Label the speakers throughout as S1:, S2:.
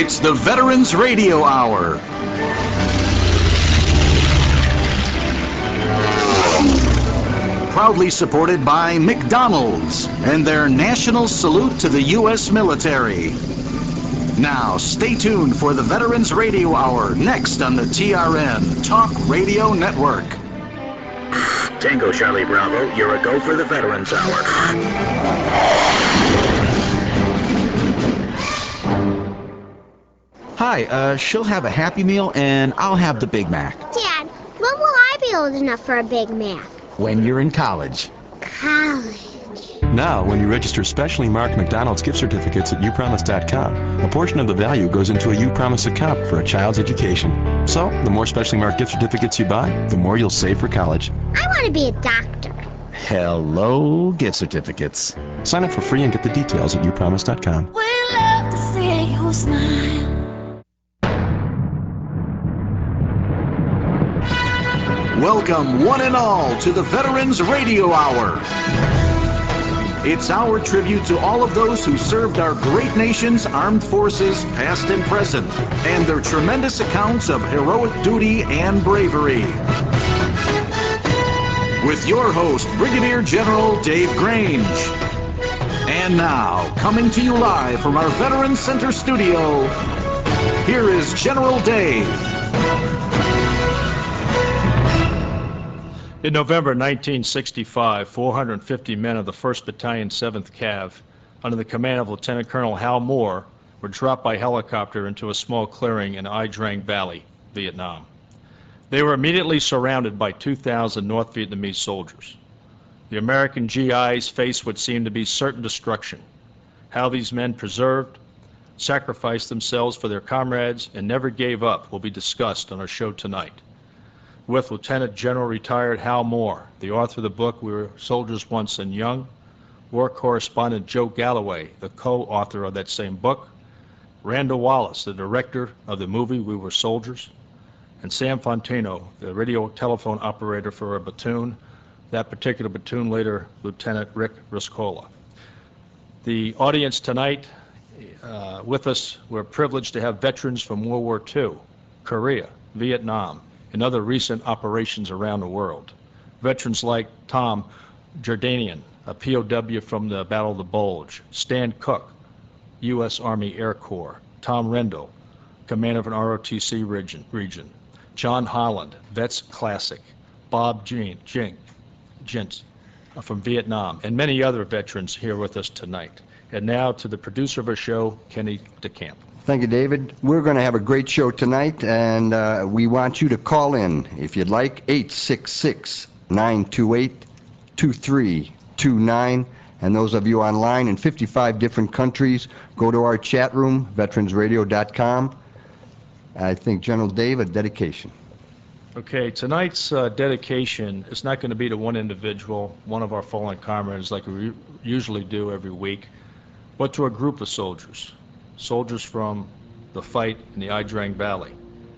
S1: It's the Veterans Radio Hour. Proudly supported by McDonald's and their national salute to the U.S. military. Now, stay tuned for the Veterans Radio Hour next on the TRN Talk Radio Network.
S2: Tango Charlie Bravo, you're a go for the Veterans Hour.
S3: Hi, she'll have a Happy Meal and I'll have the Big Mac.
S4: Dad, when will I be old enough for a Big Mac?
S3: When you're in college.
S4: College.
S5: Now, when you register specially marked McDonald's gift certificates at upromise.com, a portion of the value goes into a uPromise account for a child's education. So, the more specially marked gift certificates you buy, the more you'll save for college.
S4: I want to be a doctor.
S3: Hello, gift certificates.
S5: Sign up for free and get the details at upromise.com.
S6: We love to see you smile.
S1: Welcome, one and all, to the Veterans Radio Hour. It's our tribute to all of those who served our great nation's armed forces, past and present, and their tremendous accounts of heroic duty and bravery. With your host, Brigadier General Dave Grange. And now, coming to you live from our Veterans Center studio, here is General Dave.
S7: In November 1965, 450 men of the 1st Battalion, 7th Cav, under the command of Lieutenant Colonel Hal Moore, were dropped by helicopter into a small clearing in Ai Drang Valley, Vietnam. They were immediately surrounded by 2,000 North Vietnamese soldiers. The American GIs faced what seemed to be certain destruction. How these men preserved, sacrificed themselves for their comrades, and never gave up will be discussed on our show tonight. With Lieutenant General Retired Hal Moore, the author of the book We Were Soldiers Once and Young, war correspondent Joe Galloway, the co-author of that same book, Randall Wallace, the director of the movie We Were Soldiers, and Sam Fantino, the radio telephone operator for a platoon, that particular platoon later Lieutenant Rick Riscola. The audience tonight with us, we're privileged to have veterans from World War II, Korea, Vietnam, and other recent operations around the world. Veterans like Tom Jordanian, a POW from the Battle of the Bulge, Stan Cook, U.S. Army Air Corps, Tom Randall, commander of an ROTC region, John Holland, Vets Classic, Bob Jintz from Vietnam, and many other veterans here with us tonight. And now to the producer of our show, Kenny DeCamp.
S8: Thank you, David. We're going to have a great show tonight, and we want you to call in, if you'd like, 866-928-2329. And those of you online in 55 different countries, go to our chat room, veteransradio.com. I think, General Dave, a dedication.
S7: Okay, tonight's dedication is not going to be to one individual, one of our fallen comrades like we usually do every week, but to a group of soldiers. Soldiers from the fight in the Ai Drang Valley.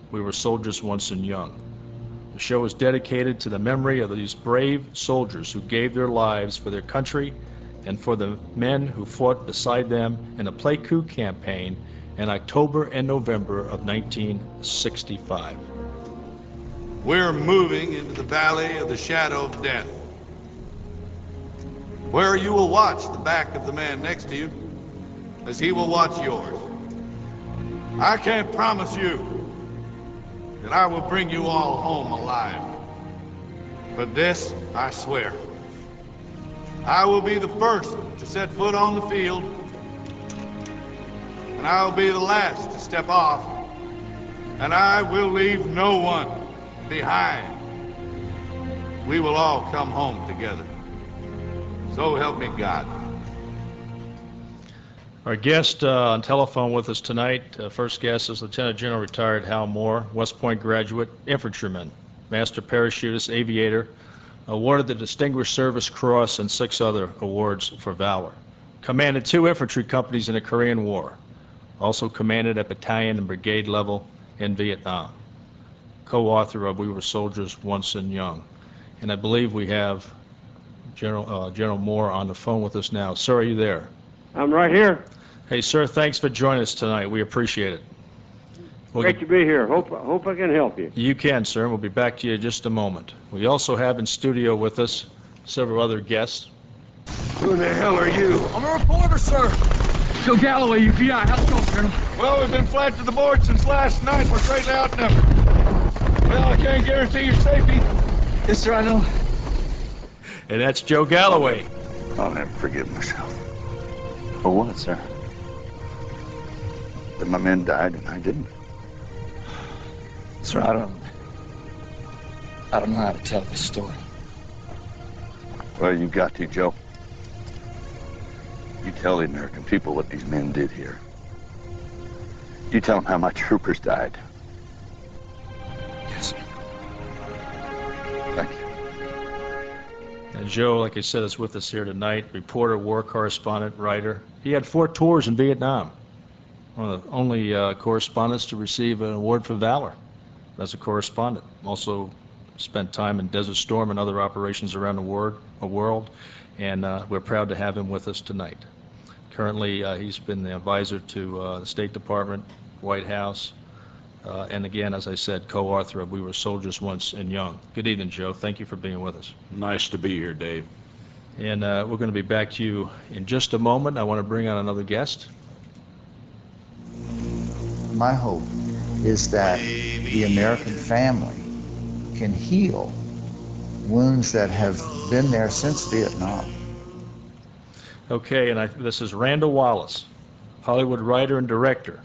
S7: We were soldiers once and young. The show is dedicated to the memory of these brave soldiers who gave their lives for their country and for the men who fought beside them in the Pleiku campaign in October and November of 1965.
S9: We're moving into the valley of the shadow of death, where you will watch the back of the man next to you as he will watch yours. I can't promise you that I will bring you all home alive, but this I swear. I will be the first to set foot on the field, and I will be the last to step off, and I will leave no one behind. We will all come home together. So help me God.
S7: Our guest on telephone with us tonight, first guest is Lieutenant General Retired Hal Moore, West Point graduate, infantryman, master parachutist, aviator, awarded the Distinguished Service Cross and 6 other awards for valor. Commanded 2 infantry companies in the Korean War. Also commanded at battalion and brigade level in Vietnam. Co-author of We Were Soldiers Once and Young. And I believe we have General Moore on the phone with us now. Sir, are you there?
S10: I'm right here.
S7: Hey, sir, thanks for joining us tonight. We appreciate it.
S10: Great to be here. Hope I can help you.
S7: You can, sir, and we'll be back to you in just a moment. We also have in studio with us several other guests.
S9: Who in the hell are you?
S11: I'm a reporter, sir. Joe Galloway, UPI. How's it going, Colonel?
S9: Well, we've been flat to the board since last night. We're greatly outnumbered. Well, I can't guarantee your safety.
S11: Yes, sir, I know.
S7: And that's Joe Galloway.
S12: I'll never forgive myself. For what, sir? That my men died and I didn't.
S11: Sir, I don't know how to tell this story.
S12: Well, you've got to, Joe. You tell the American people what these men did here. You tell them how my troopers died.
S11: Yes, sir.
S12: Thank you.
S7: And Joe, like I said, is with us here tonight. Reporter, war correspondent, writer. He had 4 tours in Vietnam. One of the only correspondents to receive an award for valor as a correspondent. Also spent time in Desert Storm and other operations around the world, and we're proud to have him with us tonight. Currently, he's been the advisor to the State Department, White House, and again, as I said, co-author of We Were Soldiers Once and Young. Good evening, Joe. Thank you for being with us.
S13: Nice to be here, Dave.
S7: And we're going to be back to you in just a moment. I want to bring on another guest.
S14: My hope is that the American family can heal wounds that have been there since Vietnam.
S7: Okay, and this is Randall Wallace, Hollywood writer and director.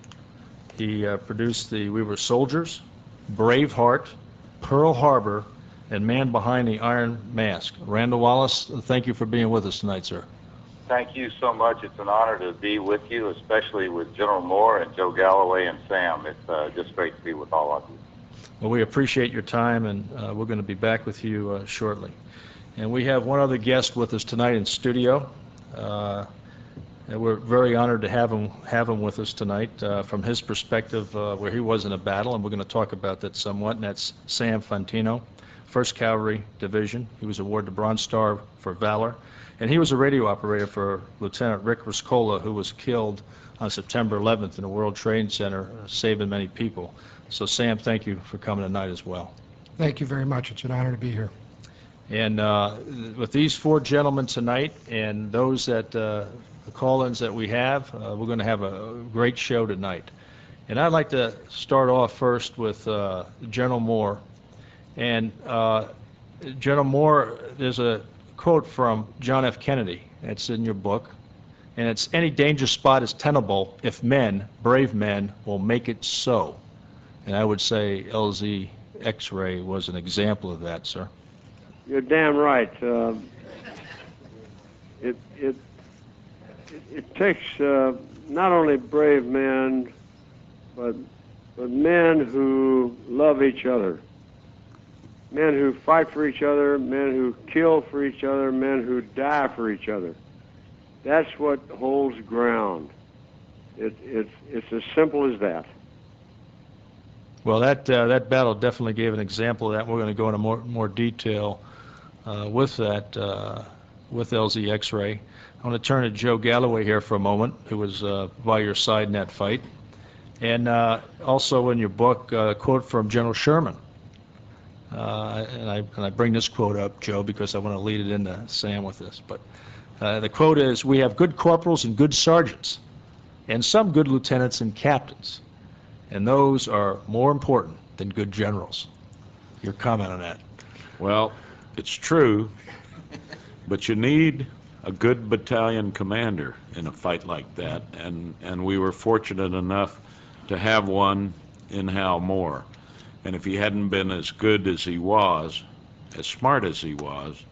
S7: He produced the We Were Soldiers, Braveheart, Pearl Harbor, and Man Behind the Iron Mask. Randall Wallace, thank you for being with us tonight, sir.
S15: Thank you so much. It's an honor to be with you, especially with General Moore and Joe Galloway and Sam. It's just great to be with all of you.
S7: Well, we appreciate your time, and we're going to be back with you shortly. And we have one other guest with us tonight in studio. And we're very honored to have him with us tonight from his perspective where he was in a battle, and we're going to talk about that somewhat, and that's Sam Fantino, 1st Cavalry Division. He was awarded the Bronze Star for valor, and he was a radio operator for Lieutenant Rick Riscola, who was killed on September 11th in the World Trade Center, saving many people. So Sam, thank you for coming tonight as well.
S16: Thank you very much. It's an honor to be here.
S7: And with these 4 gentlemen tonight and those that the call-ins that we have, we're going to have a great show tonight. And I'd like to start off first with General Moore. And General Moore, there's a quote from John F. Kennedy. It's in your book. And it's, "Any danger spot is tenable if men, brave men, will make it so." And I would say LZ X-ray was an example of that, sir.
S10: You're damn right. It takes not only brave men, but men who love each other, men who fight for each other, men who kill for each other, men who die for each other. That's what holds ground. It's as simple as that.
S7: Well, that battle definitely gave an example of that. We're going to go into more detail with that, with LZ X-ray. I want to turn to Joe Galloway here for a moment, who was by your side in that fight. And also in your book, a quote from General Sherman. And I bring this quote up, Joe, because I want to lead it into Sam with this. But the quote is, "We have good corporals and good sergeants, and some good lieutenants and captains, and those are more important than good generals." Your comment on that?
S13: Well, it's true, but you need a good battalion commander in a fight like that, and we were fortunate enough to have one in Hal Moore. And if he hadn't been as good as he was, as smart as he was,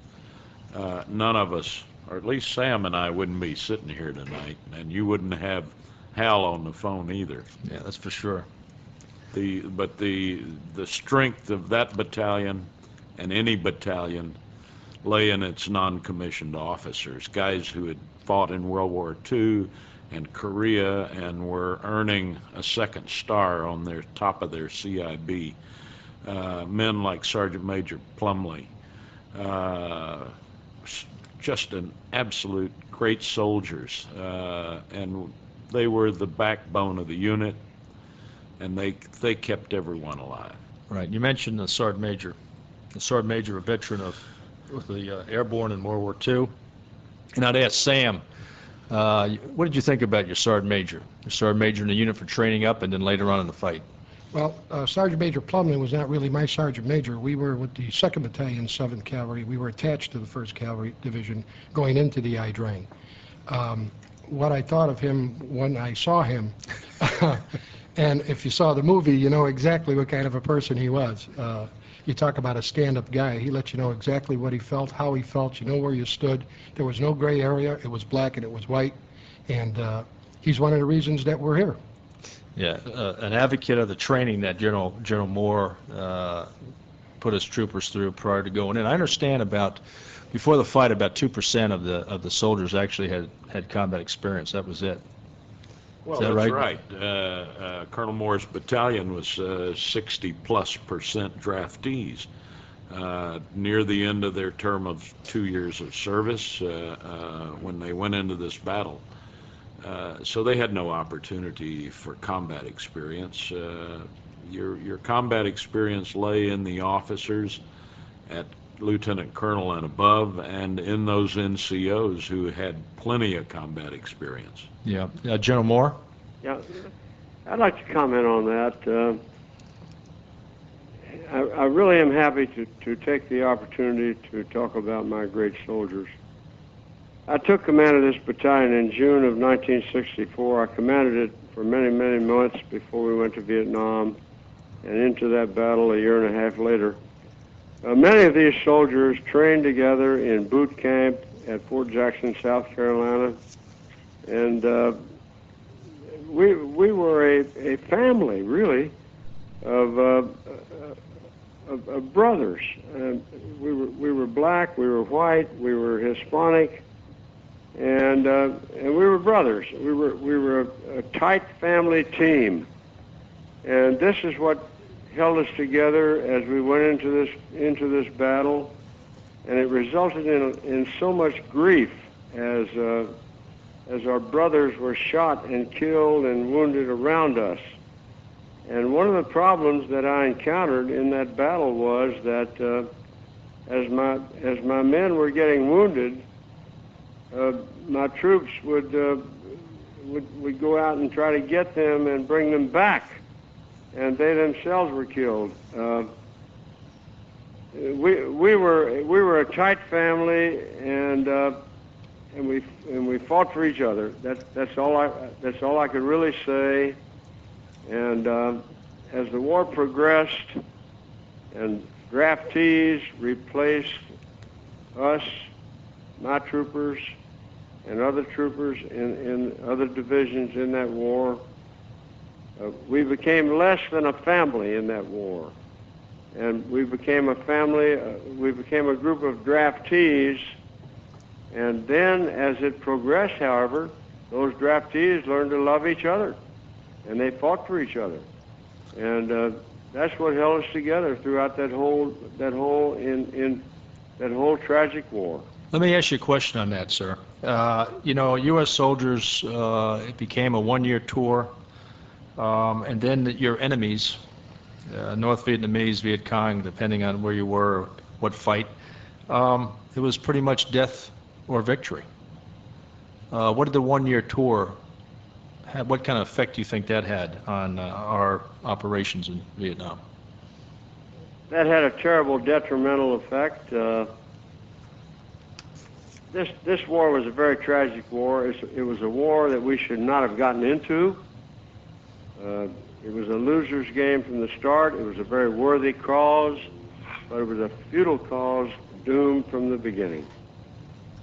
S13: none of us, or at least Sam and I, wouldn't be sitting here tonight, and you wouldn't have Hal on the phone either.
S7: Yeah, that's for sure.
S13: But the strength of that battalion and any battalion lay in its non-commissioned officers, guys who had fought in World War II and Korea and were earning a 2nd star on their top of their CIB. Men like Sergeant Major Plumley, just an absolute great soldiers, and they were the backbone of the unit. and they kept everyone alive.
S7: Right. You mentioned the Sergeant Major. The Sergeant Major, a veteran of the Airborne in World War II. And I'd ask Sam, what did you think about your Sergeant Major? Your Sergeant Major in the unit for training up and then later on in the fight.
S16: Well, Sergeant Major Plumley was not really my Sergeant Major. We were with the 2nd Battalion, 7th Cavalry. We were attached to the 1st Cavalry Division going into the I-Drain. What I thought of him when I saw him, and if you saw the movie, you know exactly what kind of a person he was. You talk about a stand-up guy. He let you know exactly what he felt, how he felt. You know where you stood. There was no gray area. It was black and it was white. And he's one of the reasons that we're here.
S7: Yeah, an advocate of the training that General Moore put his troopers through prior to going in. I understand before the fight, about 2% of the soldiers actually had combat experience. That was it.
S13: Well,
S7: that's
S13: right. Colonel Moore's battalion was 60+% draftees. Near the end of their term of 2 years of service, when they went into this battle. So they had no opportunity for combat experience. Your combat experience lay in the officers at Lieutenant Colonel and above, and in those NCOs who had plenty of combat experience.
S7: Yeah. General Moore?
S10: Yeah, I'd like to comment on that. I really am happy to take the opportunity to talk about my great soldiers. I took command of this battalion in June of 1964. I commanded it for many, many months before we went to Vietnam and into that battle a year and a half later. Many of these soldiers trained together in boot camp at Fort Jackson, South Carolina, and we were a family, really, of brothers. We were black, we were white, we were Hispanic, and we were brothers. We were a tight family team, and this is what held us together as we went into this battle, and it resulted in so much grief as our brothers were shot and killed and wounded around us. And one of the problems that I encountered in that battle was that as my men were getting wounded, my troops would go out and try to get them and bring them back, and they themselves were killed. We were a tight family, and we fought for each other. That's all I could really say. And as the war progressed, and draftees replaced us, my troopers, and other troopers in other divisions in that war, we became less than a family in that war. And we became a family, we became a group of draftees, and then as it progressed, however, those draftees learned to love each other, and they fought for each other. And that's what held us together throughout that whole tragic war.
S7: Let me ask you a question on that, sir. You know, U.S. soldiers, it became a one-year tour, and then your enemies, North Vietnamese, Viet Cong, depending on where you were, what fight, it was pretty much death or victory. What did the one-year tour have? What kind of effect do you think that had on our operations in Vietnam?
S10: That had a terrible detrimental effect. This war was a very tragic war. It was a war that we should not have gotten into. It was a loser's game from the start. It was a very worthy cause, but it was a futile cause doomed from the beginning.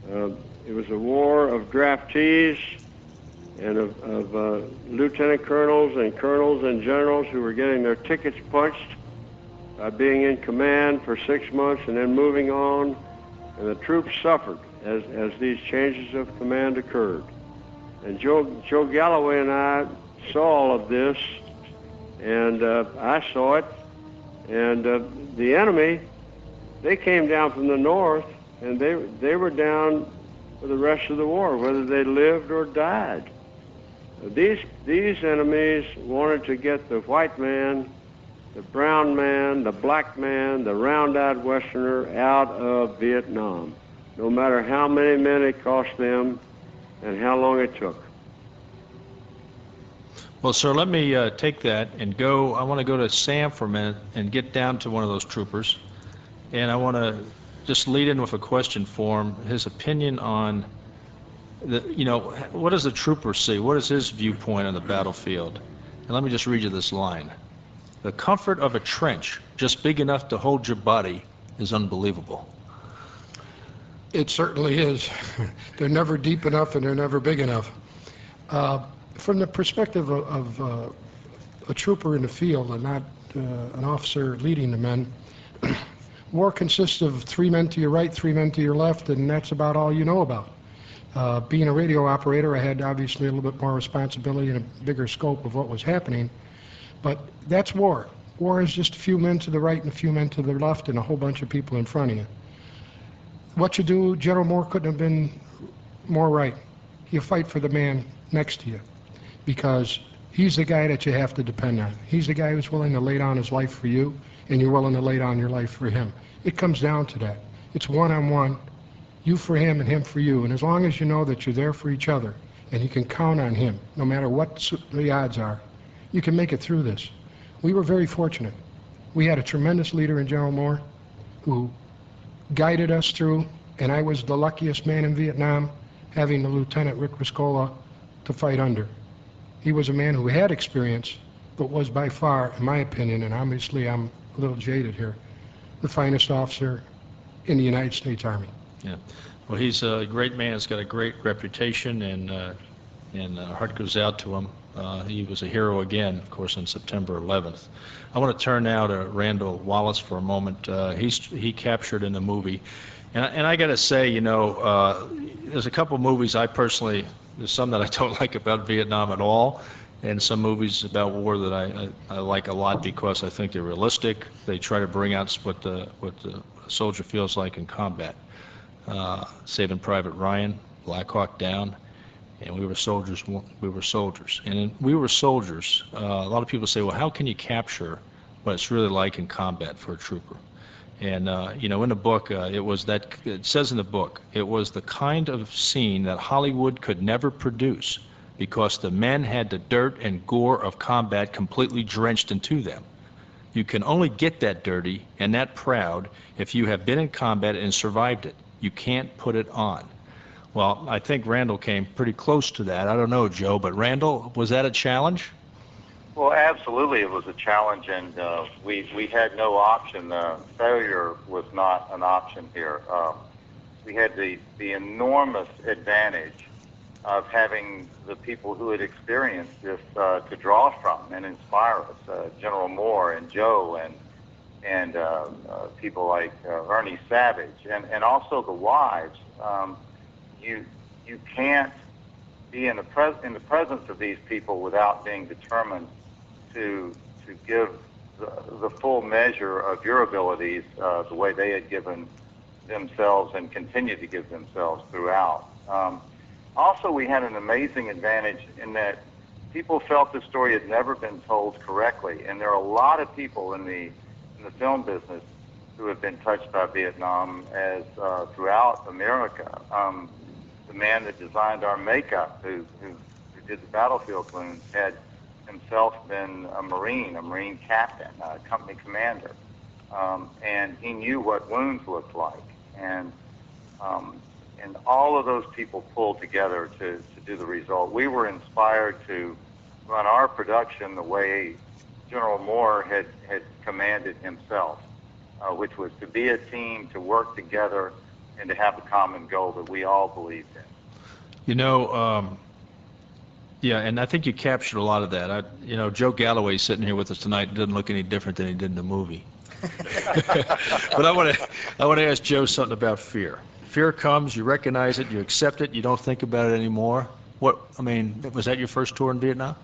S10: It was a war of draftees and of lieutenant colonels and generals who were getting their tickets punched by being in command for 6 months and then moving on, and the troops suffered as these changes of command occurred. And Joe Galloway and I saw all of this, and I saw it, and the enemy, they came down from the north, and they were down for the rest of the war, whether they lived or died. These enemies wanted to get the white man, the brown man, the black man, the round-eyed Westerner out of Vietnam, no matter how many men it cost them and how long it took.
S7: Well, sir, let me take that and go. I want to go to Sam for a minute and get down to one of those troopers. And I want to just lead in with a question for him, his opinion on, what does the trooper see? What is his viewpoint on the battlefield? And let me just read you this line. The comfort of a trench just big enough to hold your body is unbelievable.
S16: It certainly is. They're never deep enough and they're never big enough. From the perspective of a trooper in the field and not an officer leading the men, war consists of 3 men to your right, 3 men to your left, and that's about all you know about. Being a radio operator, I had obviously a little bit more responsibility and a bigger scope of what was happening, but that's war. War is just a few men to the right and a few men to the left and a whole bunch of people in front of you. What you do, General Moore couldn't have been more right. You fight for the man next to you because he's the guy that you have to depend on. He's the guy who's willing to lay down his life for you, and you're willing to lay down your life for him. It comes down to that. It's one-on-one, you for him and him for you. And as long as you know that you're there for each other and you can count on him, no matter what the odds are, you can make it through this. We were very fortunate. We had a tremendous leader in General Moore who guided us through, and I was the luckiest man in Vietnam having the Lieutenant Rick Riscola to fight under. He was a man who had experience, but was by far, in my opinion, and obviously I'm a little jaded here, the finest officer in the United States Army.
S7: Yeah. Well, he's a great man. He's got a great reputation, and our heart goes out to him. He was a hero again, of course, on September 11th. I want to turn now to Randall Wallace for a moment. He captured in the movie. And I got to say, there's a couple movies I personally, there's some that I don't like about Vietnam at all, and some movies about war that I like a lot because I think they're realistic. They try to bring out what the soldier feels like in combat. Saving Private Ryan, Black Hawk Down, and we were soldiers. We were soldiers, and we were soldiers. A lot of people say, well, how can you capture what it's really like in combat for a trooper? And in the book, it says in the book, it was the kind of scene that Hollywood could never produce because the men had the dirt and gore of combat completely drenched into them. You can only get that dirty and that proud if you have been in combat and survived it. You can't put it on. Well, I think Randall came pretty close to that. I don't know, Joe, but Randall, was that a challenge?
S15: Well, absolutely, it was a challenge, and we had no option. Failure was not an option here. We had the enormous advantage of having the people who had experienced this to draw from and inspire us. General Moore and Joe and people like Ernie Savage and also the wives. You can't be in the presence of these people without being determined to give the full measure of your abilities the way they had given themselves and continue to give themselves throughout. Also, we had an amazing advantage in that people felt the story had never been told correctly, and there are a lot of people in the film business who have been touched by Vietnam as throughout America. The man that designed our makeup, who did the battlefield wounds, had himself been a Marine captain, a company commander, and he knew what wounds looked like, and all of those people pulled together to do the result. We were inspired to run our production the way General Moore had commanded himself, which was to be a team, to work together, and to have a common goal that we all believed in.
S7: Yeah, and I think you captured a lot of that. Joe Galloway sitting here with us tonight doesn't look any different than he did in the movie. But I want to ask Joe something about fear. Fear comes, you recognize it, you accept it, you don't think about it anymore. Was that your first tour in Vietnam?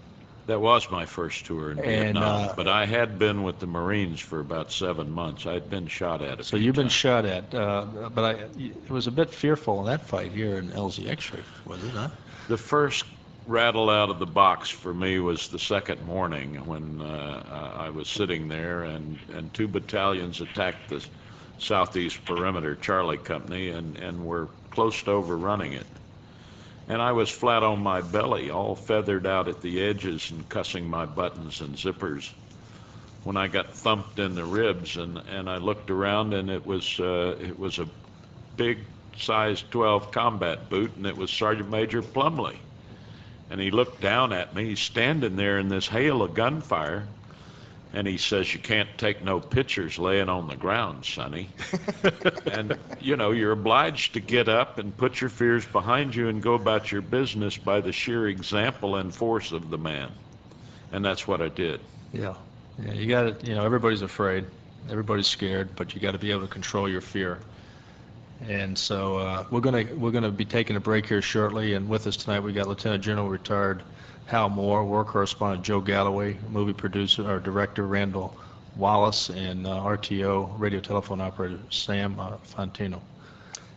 S13: That was my first tour in Vietnam, but I had been with the Marines for about 7 months. I'd been shot at.
S7: So you've been shot at, but it was a bit fearful in that fight here in LZX, was it not?
S13: The first rattle out of the box for me was the second morning when I was sitting there and 2 battalions attacked the southeast perimeter Charlie Company and were close to overrunning it. And I was flat on my belly, all feathered out at the edges and cussing my buttons and zippers when I got thumped in the ribs, and I looked around, and it was a big size 12 combat boot, and it was Sergeant Major Plumley. And he looked down at me. He's standing there in this hail of gunfire, and he says, "You can't take no pictures laying on the ground, Sonny." And, you know, you're obliged to get up and put your fears behind you and go about your business by the sheer example and force of the man. And that's what I did.
S7: Yeah. Yeah, you got to, you know, everybody's afraid. Everybody's scared, but you got to be able to control your fear. And so we're gonna be taking a break here shortly, and with us tonight we got Lieutenant General retired Hal Moore, war correspondent Joe Galloway, movie producer or director Randall, Wallace, and RTO radio telephone operator Sam Fantino.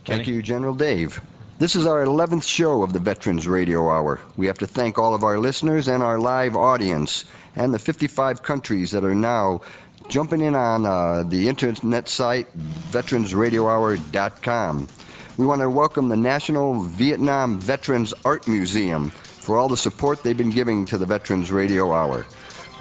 S8: Thank you, General Dave. This is our 11th show of the Veterans Radio Hour. We have to thank all of our listeners and our live audience and the 55 countries that are now jumping in on the internet site, veteransradiohour.com. We want to welcome the National Vietnam Veterans Art Museum for all the support they've been giving to the Veterans Radio Hour.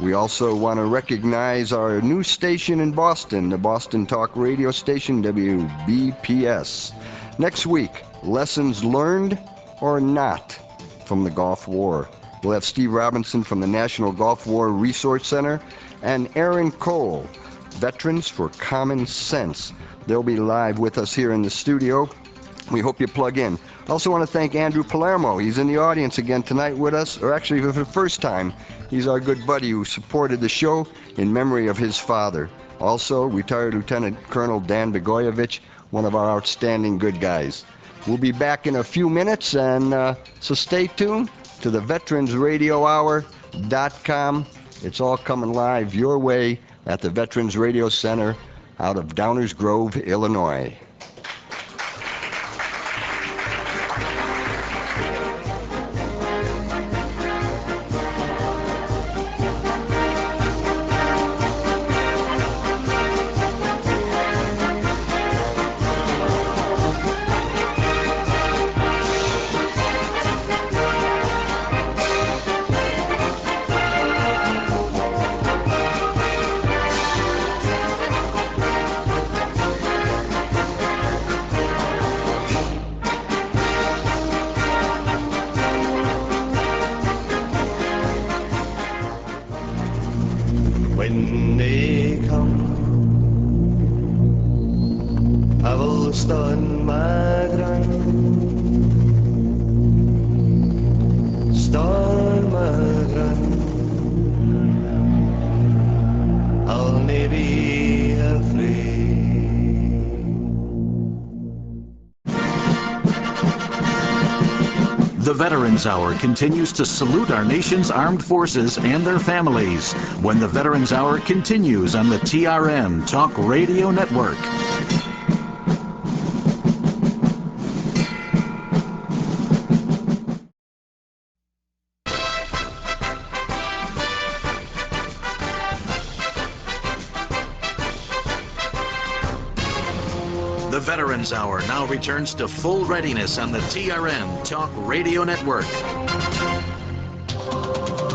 S8: We also want to recognize our new station in Boston, the Boston Talk radio station, WBPS. Next week, lessons learned or not from the Gulf War. We'll have Steve Robinson from the National Gulf War Resource Center and Aaron Cole, Veterans for Common Sense. They'll be live with us here in the studio. We hope you plug in. I also want to thank Andrew Palermo. He's in the audience again tonight with us, or actually for the first time. He's our good buddy who supported the show in memory of his father. Also, retired Lieutenant Colonel Dan Begoyevich, one of our outstanding good guys. We'll be back in a few minutes, and so stay tuned to the veteransradiohour.com. It's all coming live your way at the Veterans Radio Center out of Downers Grove, Illinois.
S17: When they come, I will stand my ground. Stand my ground. I'll never be afraid.
S1: The Veterans Hour continues to salute our nation's armed forces and their families when the Veterans Hour continues on the TRN Talk Radio Network. The Veterans Hour now returns to full readiness on the TRN Talk Radio Network.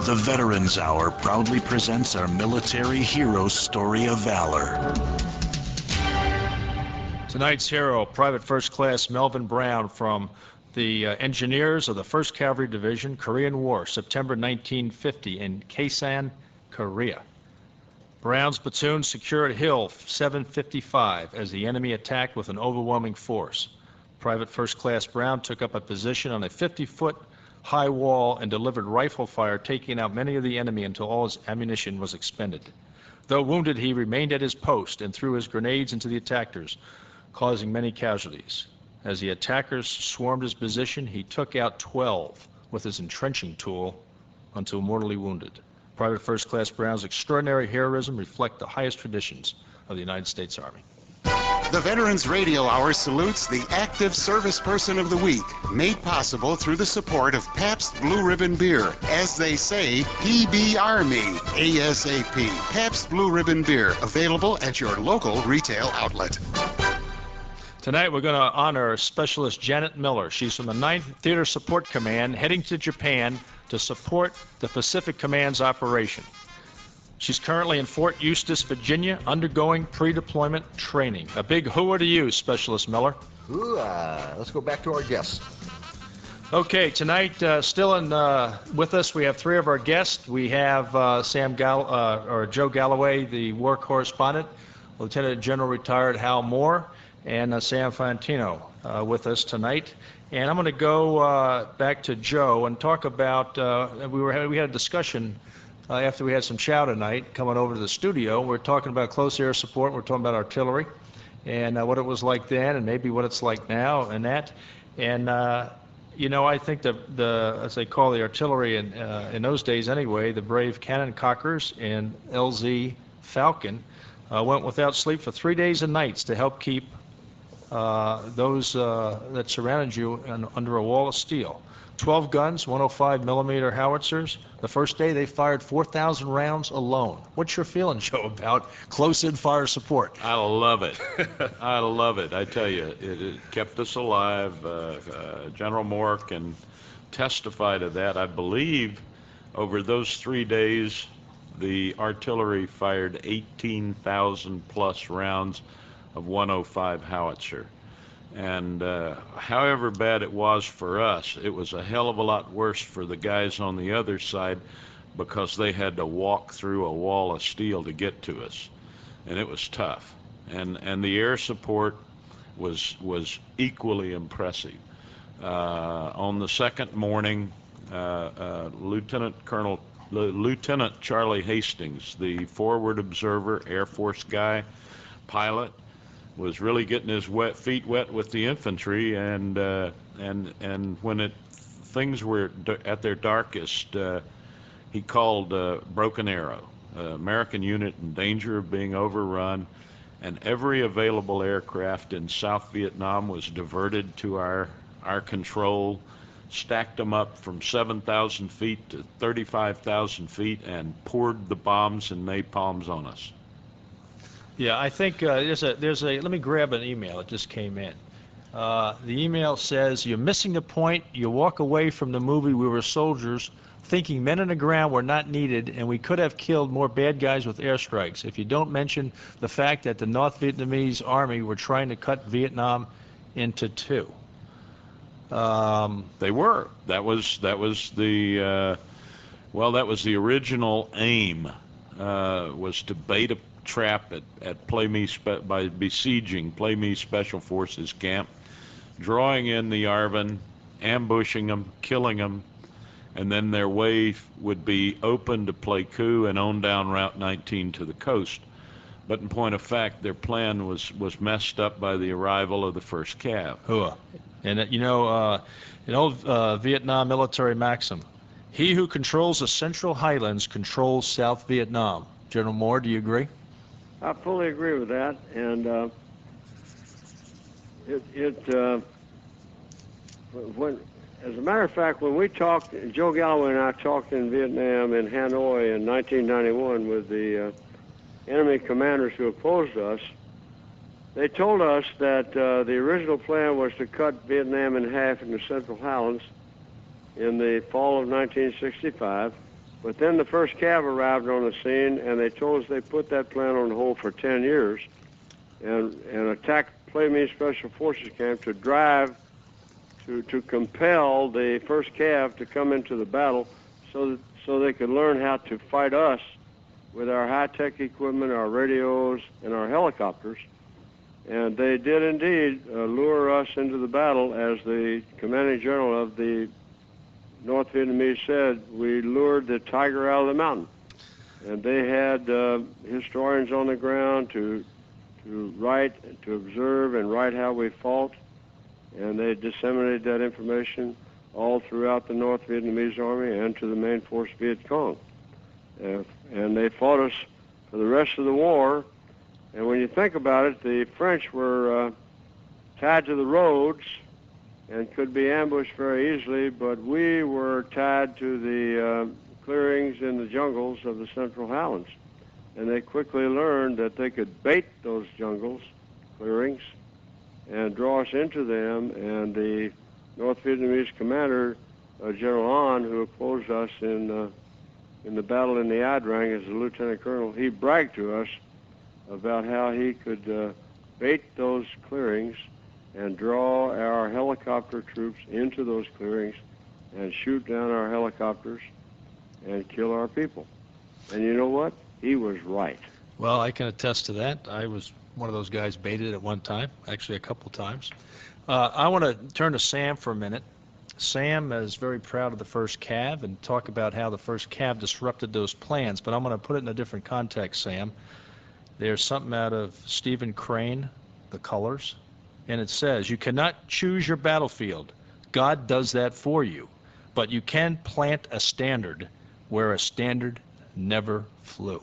S1: The Veterans Hour proudly presents our military hero's story of valor.
S7: Tonight's hero, Private First Class Melvin Brown from the engineers of the 1st Cavalry Division, Korean War, September 1950 in Kasan, Korea. Brown's platoon secured Hill 755 as the enemy attacked with an overwhelming force. Private First Class Brown took up a position on a 50-foot high wall and delivered rifle fire, taking out many of the enemy until all his ammunition was expended. Though wounded, he remained at his post and threw his grenades into the attackers, causing many casualties. As the attackers swarmed his position, he took out 12 with his entrenching tool until mortally wounded. Private First Class Brown's extraordinary heroism reflect the highest traditions of the United States Army.
S18: The Veterans Radio Hour salutes the Active Service Person of the Week, made possible through the support of Pabst Blue Ribbon Beer. As they say, PBR me, ASAP. Pabst Blue Ribbon Beer, available at your local retail outlet.
S7: Tonight we're going to honor Specialist Janet Miller. She's from the 9th Theater Support Command, heading to Japan to support the Pacific Command's operation. She's currently in Fort Eustis, Virginia, undergoing pre-deployment training. A big hooah to you, Specialist Miller.
S8: Let's go back to our guests.
S7: Okay, tonight, still with us, we have three of our guests. We have Joe Galloway, the war correspondent, Lieutenant General retired Hal Moore, and Sam Fantino with us tonight. And I'm going to go back to Joe and talk about, we had a discussion after we had some chow tonight coming over to the studio. We're talking about close air support, we're talking about artillery, and what it was like then and maybe what it's like now and that. And, you know, I think as they call the artillery in those days anyway, the brave cannon cockers and LZ Falcon went without sleep for 3 days and nights to help keep those that surrounded you under a wall of steel. 12 guns, 105 millimeter howitzers. The first day they fired 4,000 rounds alone. What's your feeling, Joe, about close-in fire support?
S13: I love it. I love it. I tell you, it kept us alive. General Moore can testify to that. I believe over those 3 days, the artillery fired 18,000 plus rounds of 105 howitzer. And however bad it was for us, it was a hell of a lot worse for the guys on the other side because they had to walk through a wall of steel to get to us. And it was tough. And the air support was equally impressive. On the second morning, Lieutenant Charlie Hastings, the forward observer, Air Force guy, pilot, was really getting his feet wet with the infantry, and when things were at their darkest, he called Broken Arrow, American unit in danger of being overrun, and every available aircraft in South Vietnam was diverted to our control, stacked them up from 7,000 feet to 35,000 feet, and poured the bombs and napalms on us.
S7: Yeah, I think let me grab an email that just came in. The email says, "You're missing the point. You walk away from the movie We Were Soldiers thinking men on the ground were not needed and we could have killed more bad guys with airstrikes if you don't mention the fact that the North Vietnamese army were trying to cut Vietnam into two."
S13: They were. That was the original aim, was to bait a trap by besieging Play Me Special Forces camp, drawing in the ARVN, ambushing them, killing them, and then their way would be open to Pleiku and on down Route 19 to the coast. But in point of fact, their plan was messed up by the arrival of the first Cav.
S7: And you know, an old Vietnam military maxim: "He who controls the Central Highlands controls South Vietnam." General Moore, do you agree?
S10: I fully agree with that, and as a matter of fact, when we talked, Joe Galloway and I talked in Vietnam in Hanoi in 1991 with the enemy commanders who opposed us, they told us that the original plan was to cut Vietnam in half in the Central Highlands in the fall of 1965. But then the first Cav arrived on the scene, and they told us they put that plan on hold for 10 years and attacked Play Me Special Forces camp to compel the first Cav to come into the battle so they could learn how to fight us with our high-tech equipment, our radios, and our helicopters. And they did indeed lure us into the battle, as the commanding general of the North Vietnamese said. We lured the tiger out of the mountain. And they had historians on the ground to write, to observe and write how we fought. And they disseminated that information all throughout the North Vietnamese army and to the main force Viet Cong. And they fought us for the rest of the war. And when you think about it, the French were tied to the roads and could be ambushed very easily, but we were tied to the clearings in the jungles of the Central Highlands. And they quickly learned that they could bait those jungles, clearings, and draw us into them. And the North Vietnamese commander, General An, who opposed us in the battle in the Ia Drang as a lieutenant colonel, he bragged to us about how he could bait those clearings and draw our helicopter troops into those clearings and shoot down our helicopters and kill our people. And you know what? He was right.
S7: Well, I can attest to that. I was one of those guys baited at one time, actually a couple times. I want to turn to Sam for a minute. Sam is very proud of the first Cav and talk about how the first Cav disrupted those plans, but I'm going to put it in a different context, Sam. There's something out of Stephen Crane, The Colors, and it says, you cannot choose your battlefield. God does that for you, but you can plant a standard where a standard never flew.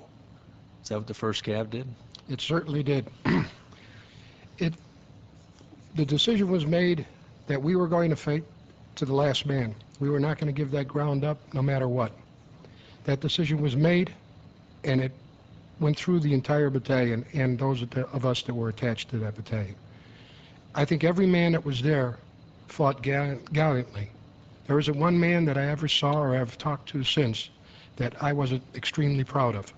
S7: Is that what the first Cav did?
S16: It certainly did. The decision was made that we were going to fight to the last man. We were not going to give that ground up no matter what. That decision was made, and it went through the entire battalion and those of us that were attached to that battalion. I think every man that was there fought gallantly. There isn't one man that I ever saw or have talked to since that I wasn't extremely proud of.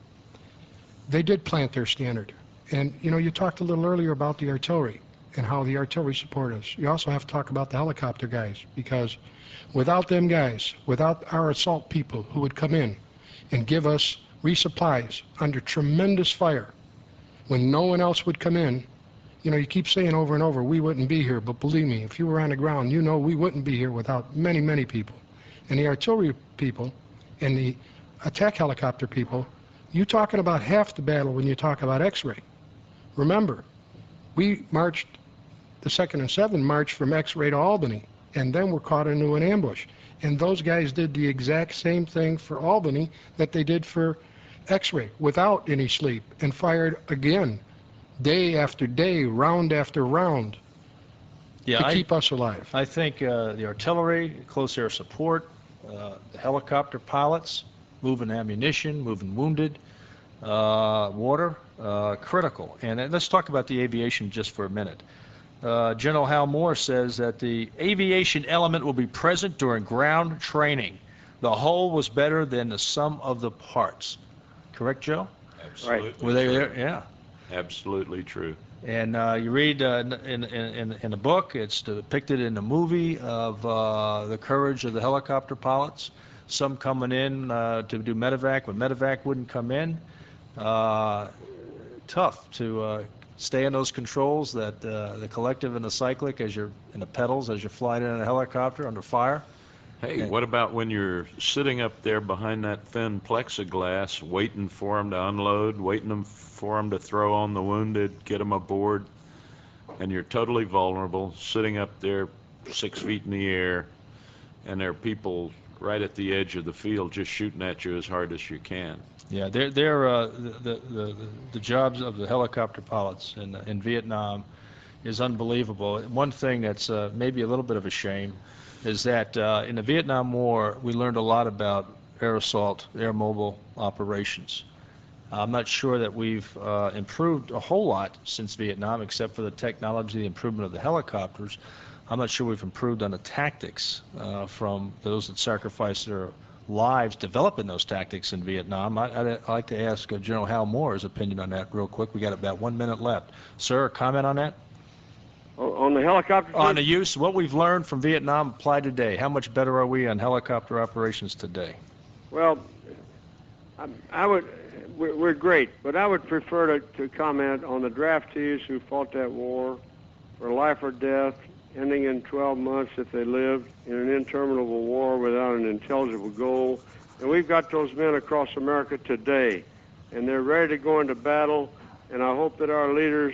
S16: They did plant their standard. And, you know, you talked a little earlier about the artillery and how the artillery support us. You also have to talk about the helicopter guys, because without them guys, without our assault people who would come in and give us resupplies under tremendous fire, when no one else would come in, you know, you keep saying over and over, we wouldn't be here, but believe me, if you were on the ground, you know we wouldn't be here without many, many people. And the artillery people and the attack helicopter people, you're talking about half the battle when you talk about X-ray. Remember, we marched, the 2nd and 7th marched from X-ray to Albany, and then were caught into an ambush. And those guys did the exact same thing for Albany that they did for X-ray, without any sleep, and fired again, day after day, round after round, to keep us alive.
S7: I think the artillery, close air support, the helicopter pilots, moving ammunition, moving wounded, water, critical. And let's talk about the aviation just for a minute. General Hal Moore says that the aviation element will be present during ground training. The whole was better than the sum of the parts. Correct, Joe?
S13: Absolutely.
S7: Right. Were they there? Yeah.
S13: Absolutely true.
S7: And you read in the book, it's depicted in the movie of the courage of the helicopter pilots. Some coming in to do medevac when medevac wouldn't come in. Tough to stay in those controls, that the collective and the cyclic as you're in the pedals as you're flying in a helicopter under fire.
S13: Hey, what about when you're sitting up there behind that thin plexiglass, waiting for them to unload, waiting for them to throw on the wounded, get them aboard, and you're totally vulnerable, sitting up there 6 feet in the air, and there are people right at the edge of the field just shooting at you as hard as you can.
S7: Yeah, the jobs of the helicopter pilots in Vietnam is unbelievable. One thing that's maybe a little bit of a shame is that in the Vietnam War, we learned a lot about air assault, air mobile operations. I'm not sure that we've improved a whole lot since Vietnam, except for the technology, the improvement of the helicopters. I'm not sure we've improved on the tactics from those that sacrificed their lives developing those tactics in Vietnam. I'd like to ask General Hal Moore's opinion on that real quick. We got about 1 minute left. Sir, a comment on that?
S10: On the helicopter?
S7: On the use, what we've learned from Vietnam applied today. How much better are we on helicopter operations today?
S10: Well, we're great, but I would prefer to comment on the draftees who fought that war for life or death, ending in 12 months if they lived in an interminable war without an intelligible goal. And we've got those men across America today, and they're ready to go into battle, and I hope that our leaders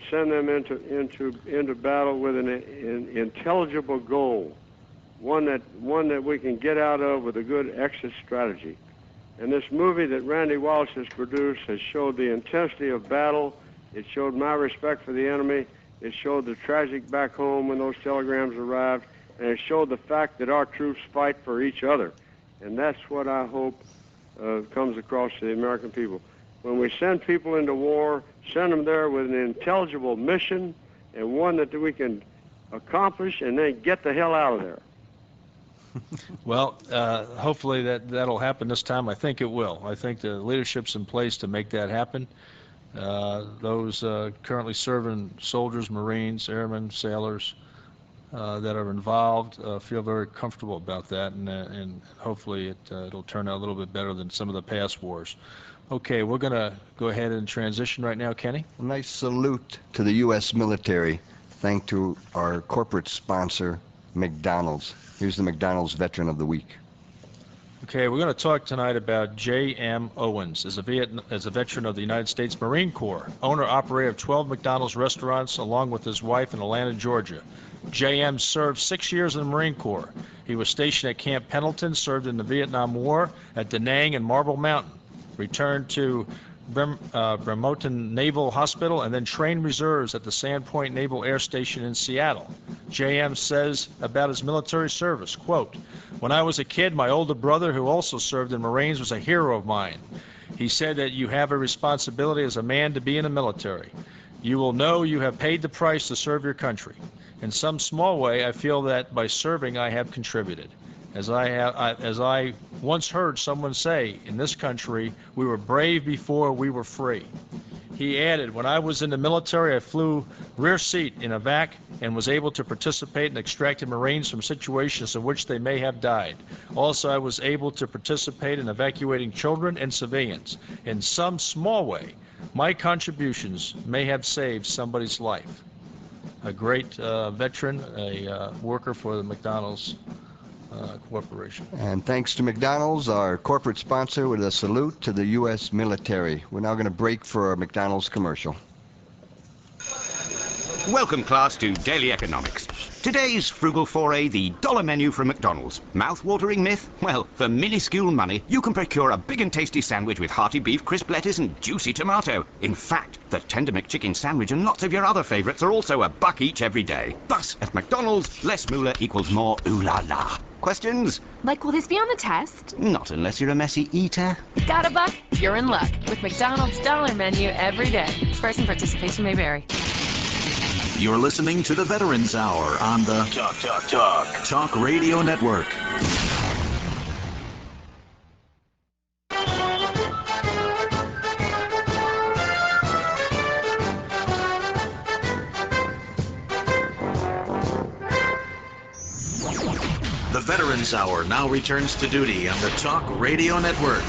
S10: send them into battle with an intelligible goal, one that we can get out of with a good exit strategy. And this movie that Randy Wallace has produced has showed the intensity of battle. It showed my respect for the enemy. It showed the tragic back home when those telegrams arrived. And it showed the fact that our troops fight for each other. And that's what I hope comes across to the American people. When we send people into war, send them there with an intelligible mission and one that we can accomplish and then get the hell out of there.
S7: Well, hopefully that'll happen this time. I think it will. I think the leadership's in place to make that happen. Those currently serving soldiers, Marines, airmen, sailors that are involved feel very comfortable about that, and hopefully it'll turn out a little bit better than some of the past wars. Okay, we're going to go ahead and transition right now, Kenny.
S8: A nice salute to the U.S. military, thanks to our corporate sponsor, McDonald's. Here's the McDonald's Veteran of the Week.
S7: Okay, we're going to talk tonight about J.M. Owens as a veteran of the United States Marine Corps, owner-operator of 12 McDonald's restaurants along with his wife in Atlanta, Georgia. J.M. served 6 years in the Marine Corps. He was stationed at Camp Pendleton, served in the Vietnam War at Da Nang and Marble Mountain, returned to Bremerton Naval Hospital, and then trained reserves at the Sandpoint Naval Air Station in Seattle. J.M. says about his military service, quote, "When I was a kid, my older brother, who also served in Marines, was a hero of mine. He said that you have a responsibility as a man to be in the military. You will know you have paid the price to serve your country. In some small way, I feel that by serving, I have contributed. As I once heard someone say, in this country, we were brave before we were free." He added, "When I was in the military, I flew rear seat in a vac and was able to participate in extracting Marines from situations in which they may have died. Also, I was able to participate in evacuating children and civilians. In some small way, my contributions may have saved somebody's life." A great veteran, a worker for the McDonald's Corporation.
S8: And thanks to McDonald's, our corporate sponsor, with a salute to the U.S. military. We're now going to break for our McDonald's commercial.
S19: Welcome, class, to Daily Economics. Today's frugal foray, the dollar menu from McDonald's. Mouth-watering myth? Well, for minuscule money, you can procure a big and tasty sandwich with hearty beef, crisp lettuce, and juicy tomato. In fact, the Tender McChicken sandwich and lots of your other favorites are also $1 each every day. Thus, at McDonald's, less moolah equals more ooh la la. Questions?
S20: Like, will this be on the test?
S19: Not unless you're a messy eater.
S20: Got a buck? You're in luck. With McDonald's dollar menu every day. Price and participation may vary.
S1: You're listening to the Veterans Hour on the Talk Radio Network. The Veterans Hour now returns to duty on the Talk Radio Network.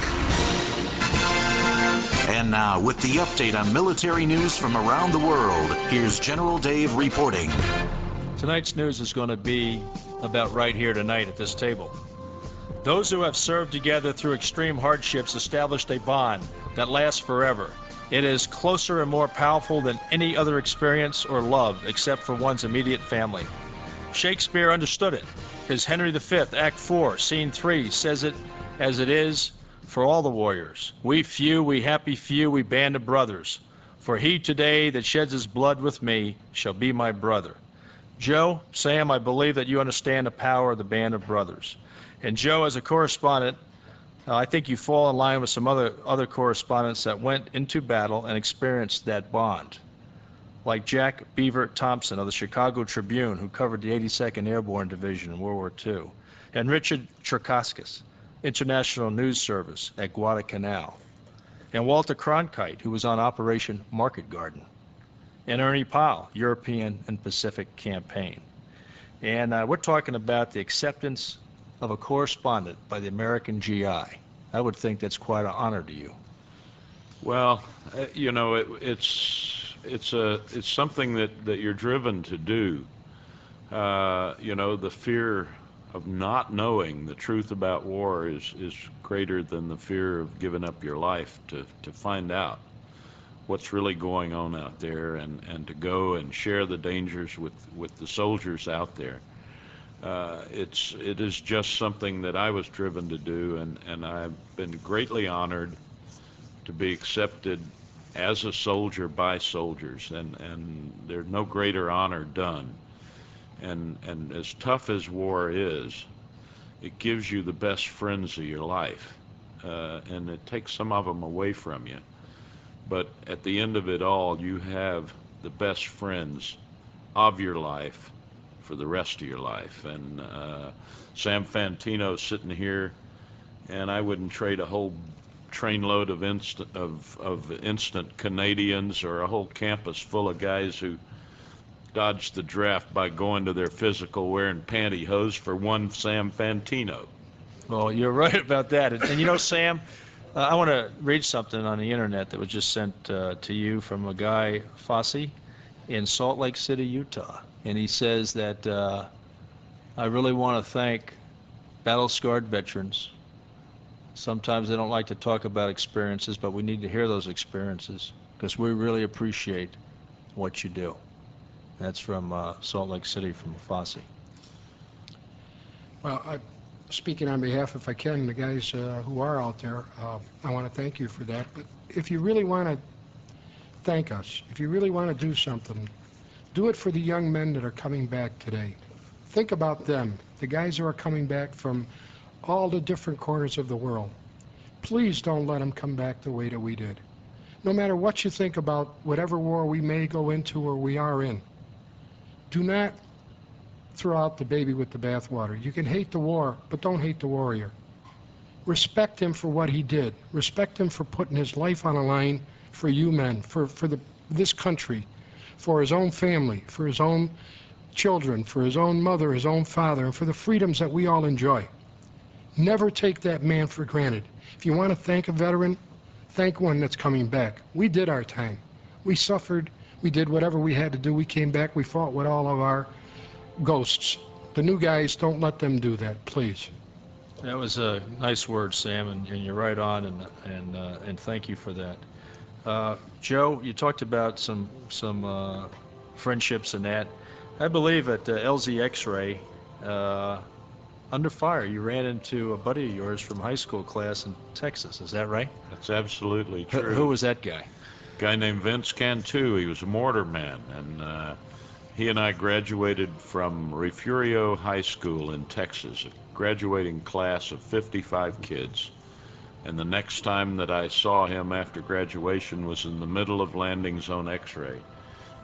S1: And now, with the update on military news from around the world, here's General Dave reporting.
S7: Tonight's news is going to be about right here tonight at this table. Those who have served together through extreme hardships established a bond that lasts forever. It is closer and more powerful than any other experience or love except for one's immediate family. Shakespeare understood it. His Henry V, Act 4, Scene 3, says it as it is for all the warriors. We few, we happy few, we band of brothers. For he today that sheds his blood with me shall be my brother. Joe, Sam, I believe that you understand the power of the band of brothers. And Joe, as a correspondent, I think you fall in line with some other correspondents that went into battle and experienced that bond. Like Jack Beaver Thompson of the Chicago Tribune, who covered the 82nd Airborne Division in World War II, and Richard Cherkaskis, International News Service at Guadalcanal, and Walter Cronkite, who was on Operation Market Garden, and Ernie Powell, European and Pacific Campaign. And we're talking about the acceptance of a correspondent by the American GI. I would think that's quite an honor to you.
S13: Well, you know, it's something that you're driven to do. You know, the fear of not knowing the truth about war is greater than the fear of giving up your life to find out what's really going on out there and to go and share the dangers with the soldiers out there. It is just something that I was driven to do, and I've been greatly honored to be accepted as a soldier by soldiers, and there's no greater honor done. And as tough as war is, it gives you the best friends of your life, and it takes some of them away from you. But at the end of it all, you have the best friends of your life for the rest of your life. And Sam Fantino sitting here, and I wouldn't trade a whole trainload of instant Canadians or a whole campus full of guys who dodged the draft by going to their physical wearing pantyhose for one Sam Fantino.
S7: Well, you're right about that. And you know, Sam, I want to read something on the internet that was just sent to you from a guy, Fossey, in Salt Lake City, Utah. And he says that I really want to thank battle-scarred veterans. Sometimes they don't like to talk about experiences, but we need to hear those experiences because we really appreciate what you do. That's from Salt Lake City, from Fossey.
S16: Well, speaking on behalf, if I can, the guys who are out there, I want to thank you for that. But if you really want to thank us, if you really want to do something, do it for the young men that are coming back today. Think about them, the guys who are coming back from all the different corners of the world. Please don't let them come back the way that we did. No matter what you think about whatever war we may go into or we are in, do not throw out the baby with the bathwater. You can hate the war, but don't hate the warrior. Respect him for what he did. Respect him for putting his life on a line for you men, for this country, for his own family, for his own children, for his own mother, his own father, and for the freedoms that we all enjoy. Never take that man for granted. If you want to thank a veteran, thank one that's coming back. We did our time. We suffered. We did whatever we had to do. We came back. We fought with all of our ghosts. The new guys, don't let them do that, please.
S7: That was a nice word, Sam, and you're right on, and thank you for that. Joe, you talked about some friendships and that. I believe at LZ X-Ray, under fire, you ran into a buddy of yours from high school class in Texas. Is that right?
S13: That's absolutely true.
S7: Who was that guy?
S13: A guy named Vince Cantu. He was a mortar man, and he and I graduated from Refugio High School in Texas, a graduating class of 55 kids. And the next time that I saw him after graduation was in the middle of landing zone X-ray.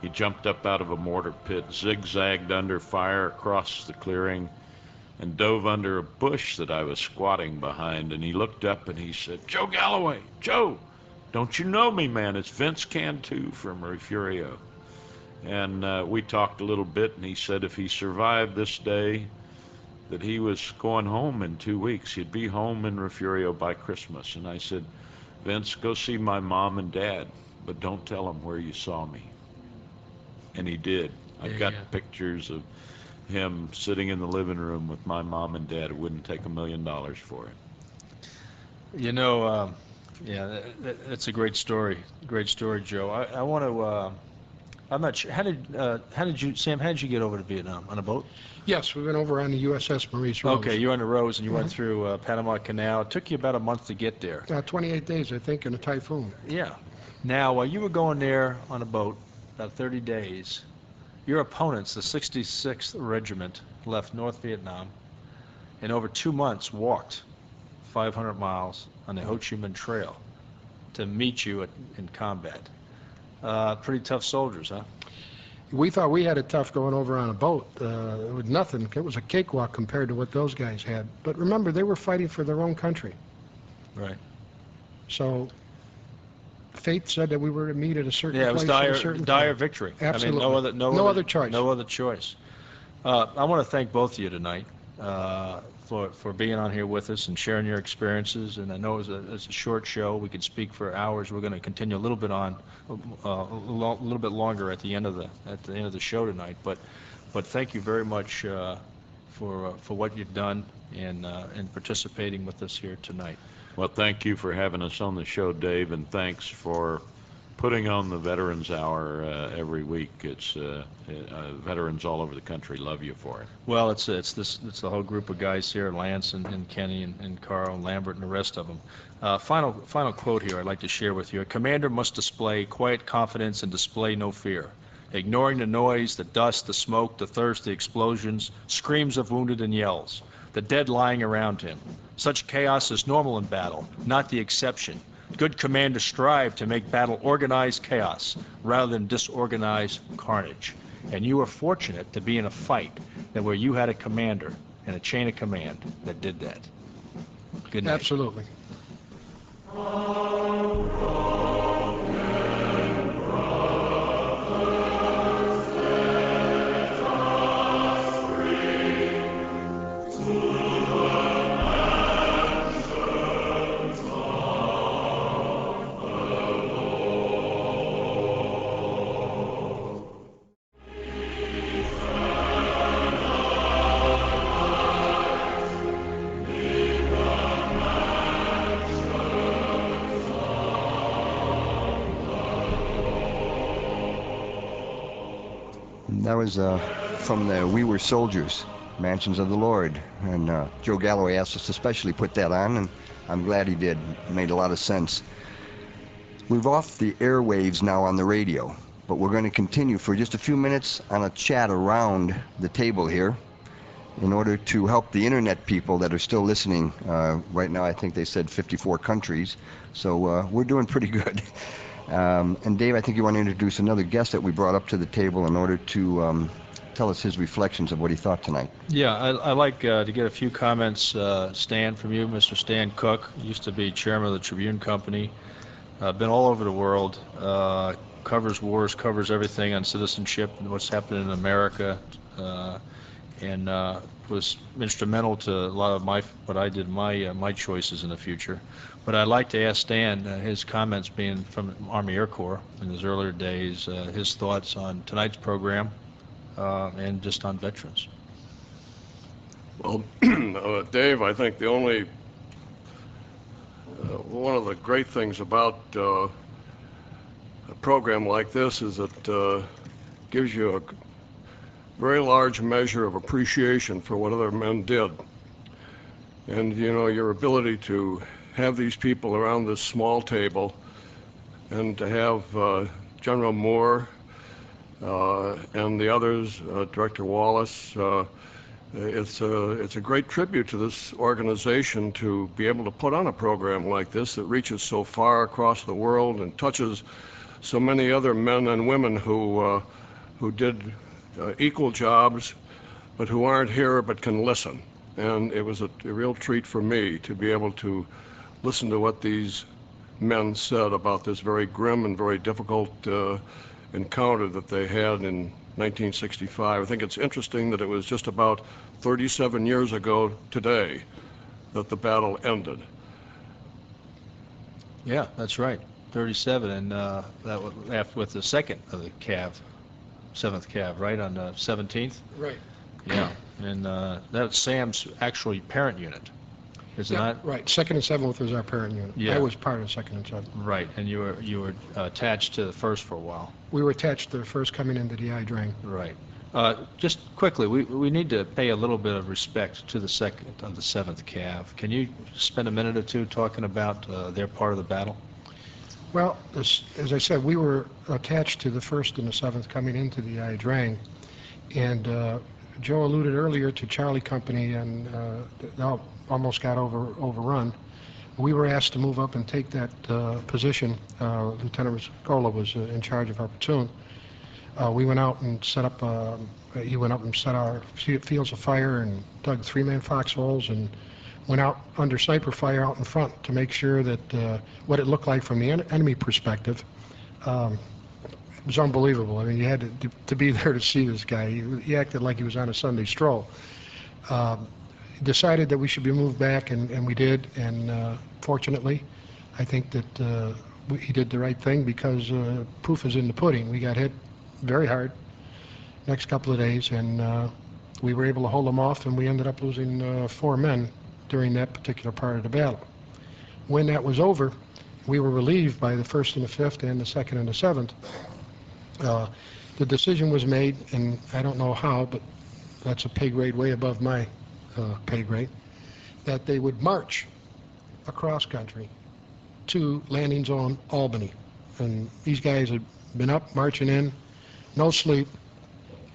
S13: He jumped up out of a mortar pit, zigzagged under fire across the clearing, and dove under a bush that I was squatting behind. And he looked up and he said, "Joe Galloway, Joe, don't you know me, man? It's Vince Cantu from Refugio." And we talked a little bit, and he said if he survived this day, that he was going home in 2 weeks. He'd be home in Refugio by Christmas. And I said, "Vince, go see my mom and dad, but don't tell them where you saw me." And he did. I've got pictures of him sitting in the living room with my mom and dad. It wouldn't take $1 million for it.
S7: You know, yeah, that's a great story. Great story, Joe. I want to. I'm not sure. How did you, Sam? How did you get over to Vietnam? On a boat?
S16: Yes, we went over on the USS Maurice Rose.
S7: Okay, you were on the Rose, and you went through Panama Canal. It took you about a month to get there.
S16: 28 days, I think, in a typhoon.
S7: Yeah. Now, while you were going there on a boat, about 30 days, your opponents, the 66th Regiment, left North Vietnam, and over 2 months walked 500 miles on the Ho Chi Minh Trail to meet you in combat. Pretty tough soldiers, huh?
S16: We thought we had it tough going over on a boat. It was nothing. It was a cakewalk compared to what those guys had. But remember, they were fighting for their own country.
S7: Right.
S16: So fate said that we were to meet at a certain place.
S7: Yeah, it was
S16: at a certain
S7: dire
S16: time.
S7: victory.
S16: Absolutely.
S7: I mean, no other choice.
S16: No
S7: other choice. I want to thank both of you tonight for being on here with us and sharing your experiences. And I know it's a short show. We could speak for hours. We're going to continue a little bit a little bit longer at the end of the show tonight. But thank you very much for what you've done and participating with us here tonight.
S13: Well, thank you for having us on the show, Dave, and thanks for putting on the Veterans Hour every week. It's veterans all over the country love you for it.
S7: Well, it's the whole group of guys here, Lance and Kenny and Carl and Lambert and the rest of them. Final quote here I'd like to share with you. A commander must display quiet confidence and display no fear, ignoring the noise, the dust, the smoke, the thirst, the explosions, screams of wounded and yells, the dead lying around him. Such chaos is normal in battle, not the exception. Good commanders strive to make battle organized chaos rather than disorganized carnage. And you are fortunate to be in a fight where you had a commander and a chain of command that did that. Good night.
S16: Absolutely.
S8: That was from the We Were Soldiers, Mansions of the Lord. And Joe Galloway asked us to specially put that on, and I'm glad he did. It made a lot of sense. We're off the airwaves now on the radio, but we're going to continue for just a few minutes on a chat around the table here in order to help the internet people that are still listening. Right now, I think they said 54 countries, so we're doing pretty good. And Dave, I think you want to introduce another guest that we brought up to the table in order to tell us his reflections of what he thought tonight.
S7: Yeah, I like to get a few comments, Stan, from you, Mr. Stan Cook. Used to be chairman of the Tribune Company. Been all over the world. Covers wars, covers everything on citizenship and what's happening in America. And was instrumental to a lot of what I did, my choices in the future. But I'd like to ask Stan, his comments being from Army Air Corps in his earlier days, his thoughts on tonight's program and just on veterans.
S21: Well, Dave, I think the only one of the great things about a program like this is it gives you a very large measure of appreciation for what other men did. And, you know, your ability to have these people around this small table and to have General Moore and the others, Director Wallace, it's a great tribute to this organization to be able to put on a program like this that reaches so far across the world and touches so many other men and women who did equal jobs, but who aren't here but can listen. And it was a real treat for me to be able to listen to what these men said about this very grim and very difficult encounter that they had in 1965. I think it's interesting that it was just about 37 years ago today that the battle ended.
S7: Yeah, that's right. 37, and that was after with the second of the CAV, 7th CAV, right, on the 17th?
S16: Right.
S7: Yeah, and that's Sam's actually parent unit, is it not?
S16: Right. 2nd and 7th was our parent unit.
S7: Yeah.
S16: I was part of 2nd and 7th.
S7: Right, and you were attached to the 1st for a while.
S16: We were attached to the 1st coming into the I-Drang.
S7: Right. Just quickly, we need to pay a little bit of respect to the 2nd of the 7th CAV. Can you spend a minute or two talking about their part of the battle?
S16: Well, as I said, we were attached to the 1st and the 7th coming into the I-Drang, and Joe alluded earlier to Charlie Company, and almost got overrun. We were asked to move up and take that position. Lieutenant Riscola was in charge of our platoon. We went out and set up. He went up and set our fields of fire and dug 3-man foxholes and went out under sniper fire out in front to make sure that what it looked like from the enemy perspective was unbelievable. I mean, you had to be there to see this guy. He acted like he was on a Sunday stroll. Decided that we should be moved back, and we did. And fortunately, I think that he did the right thing, because proof is in the pudding. We got hit very hard next couple of days, and we were able to hold them off, and we ended up losing 4 men during that particular part of the battle. When that was over, we were relieved by the 1st and the 5th and the 2nd and the 7th. The decision was made, and I don't know how, but that's a pay grade way above my pay grade, that they would march across country to landing zone Albany. And these guys had been up, marching in, no sleep,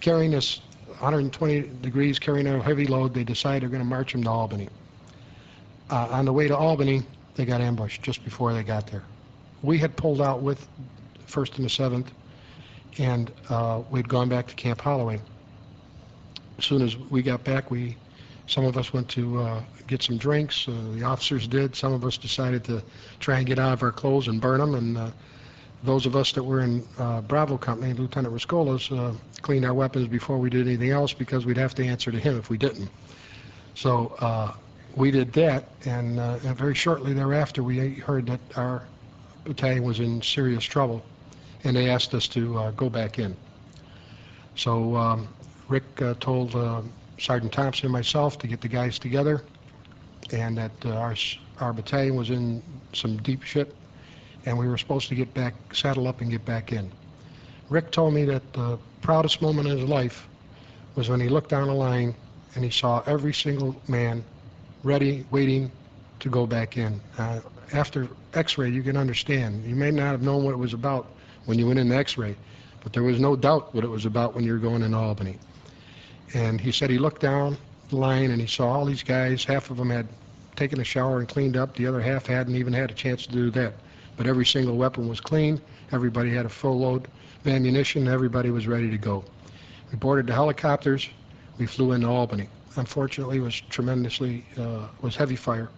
S16: carrying this 120 degrees, carrying a heavy load. They decided they're going to march them to Albany. On the way to Albany, they got ambushed just before they got there. We had pulled out with 1st and the 7th, and we'd gone back to Camp Holloway. As soon as we got back, some of us went to get some drinks. The officers did. Some of us decided to try and get out of our clothes and burn them. And those of us that were in Bravo Company, Lieutenant Riscola's, cleaned our weapons before we did anything else because we'd have to answer to him if we didn't. So we did that, and very shortly thereafter we heard that our battalion was in serious trouble, and they asked us to go back in. So Rick told Sergeant Thompson and myself to get the guys together, and that our battalion was in some deep shit, and we were supposed to get back, saddle up and get back in. Rick told me that the proudest moment in his life was when he looked down the line and he saw every single man ready, waiting to go back in. After X-ray, you can understand. You may not have known what it was about when you went in the X-ray, but there was no doubt what it was about when you were going into Albany. And he said he looked down the line and he saw all these guys. Half of them had taken a shower and cleaned up. The other half hadn't even had a chance to do that. But every single weapon was clean. Everybody had a full load of ammunition. Everybody was ready to go. We boarded the helicopters. We flew into Albany. Unfortunately, it was heavy fire.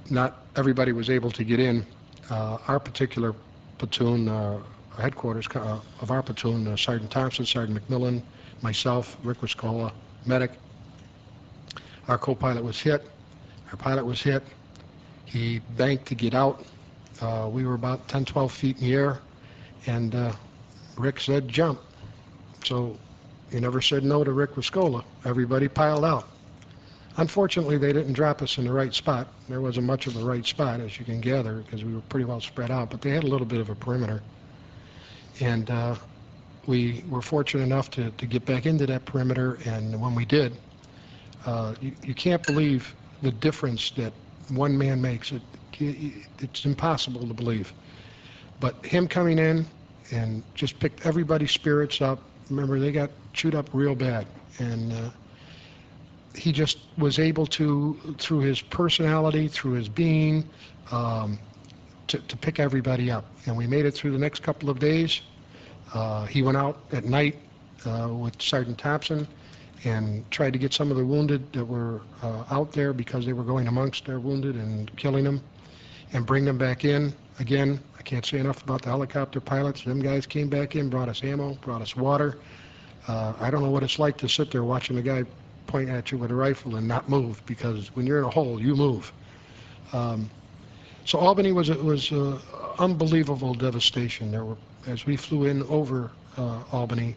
S16: Not everybody was able to get in. Our particular platoon, headquarters of our platoon, Sergeant Thompson, Sergeant McMillan, myself, Rick Riscola, medic. Our co-pilot was hit. Our pilot was hit. He banked to get out. We were about 10, 12 feet in the air, and Rick said jump. So he never said no to Rick Riscola. Everybody piled out. Unfortunately, they didn't drop us in the right spot. There wasn't much of a right spot, as you can gather, because we were pretty well spread out, but they had a little bit of a perimeter. And we were fortunate enough to get back into that perimeter, and when we did, you can't believe the difference that one man makes. It's impossible to believe. But him coming in and just picked everybody's spirits up. Remember, they got chewed up real bad, and he just was able to, through his personality, through his being, to pick everybody up. And we made it through the next couple of days. He went out at night with Sergeant Thompson and tried to get some of the wounded that were out there, because they were going amongst their wounded and killing them, and bring them back in. Again, I can't say enough about the helicopter pilots. Them guys came back in, brought us ammo, brought us water. I don't know what it's like to sit there watching the guy point at you with a rifle and not move, because when you're in a hole, you move. So Albany was unbelievable devastation. There were, as we flew in over Albany,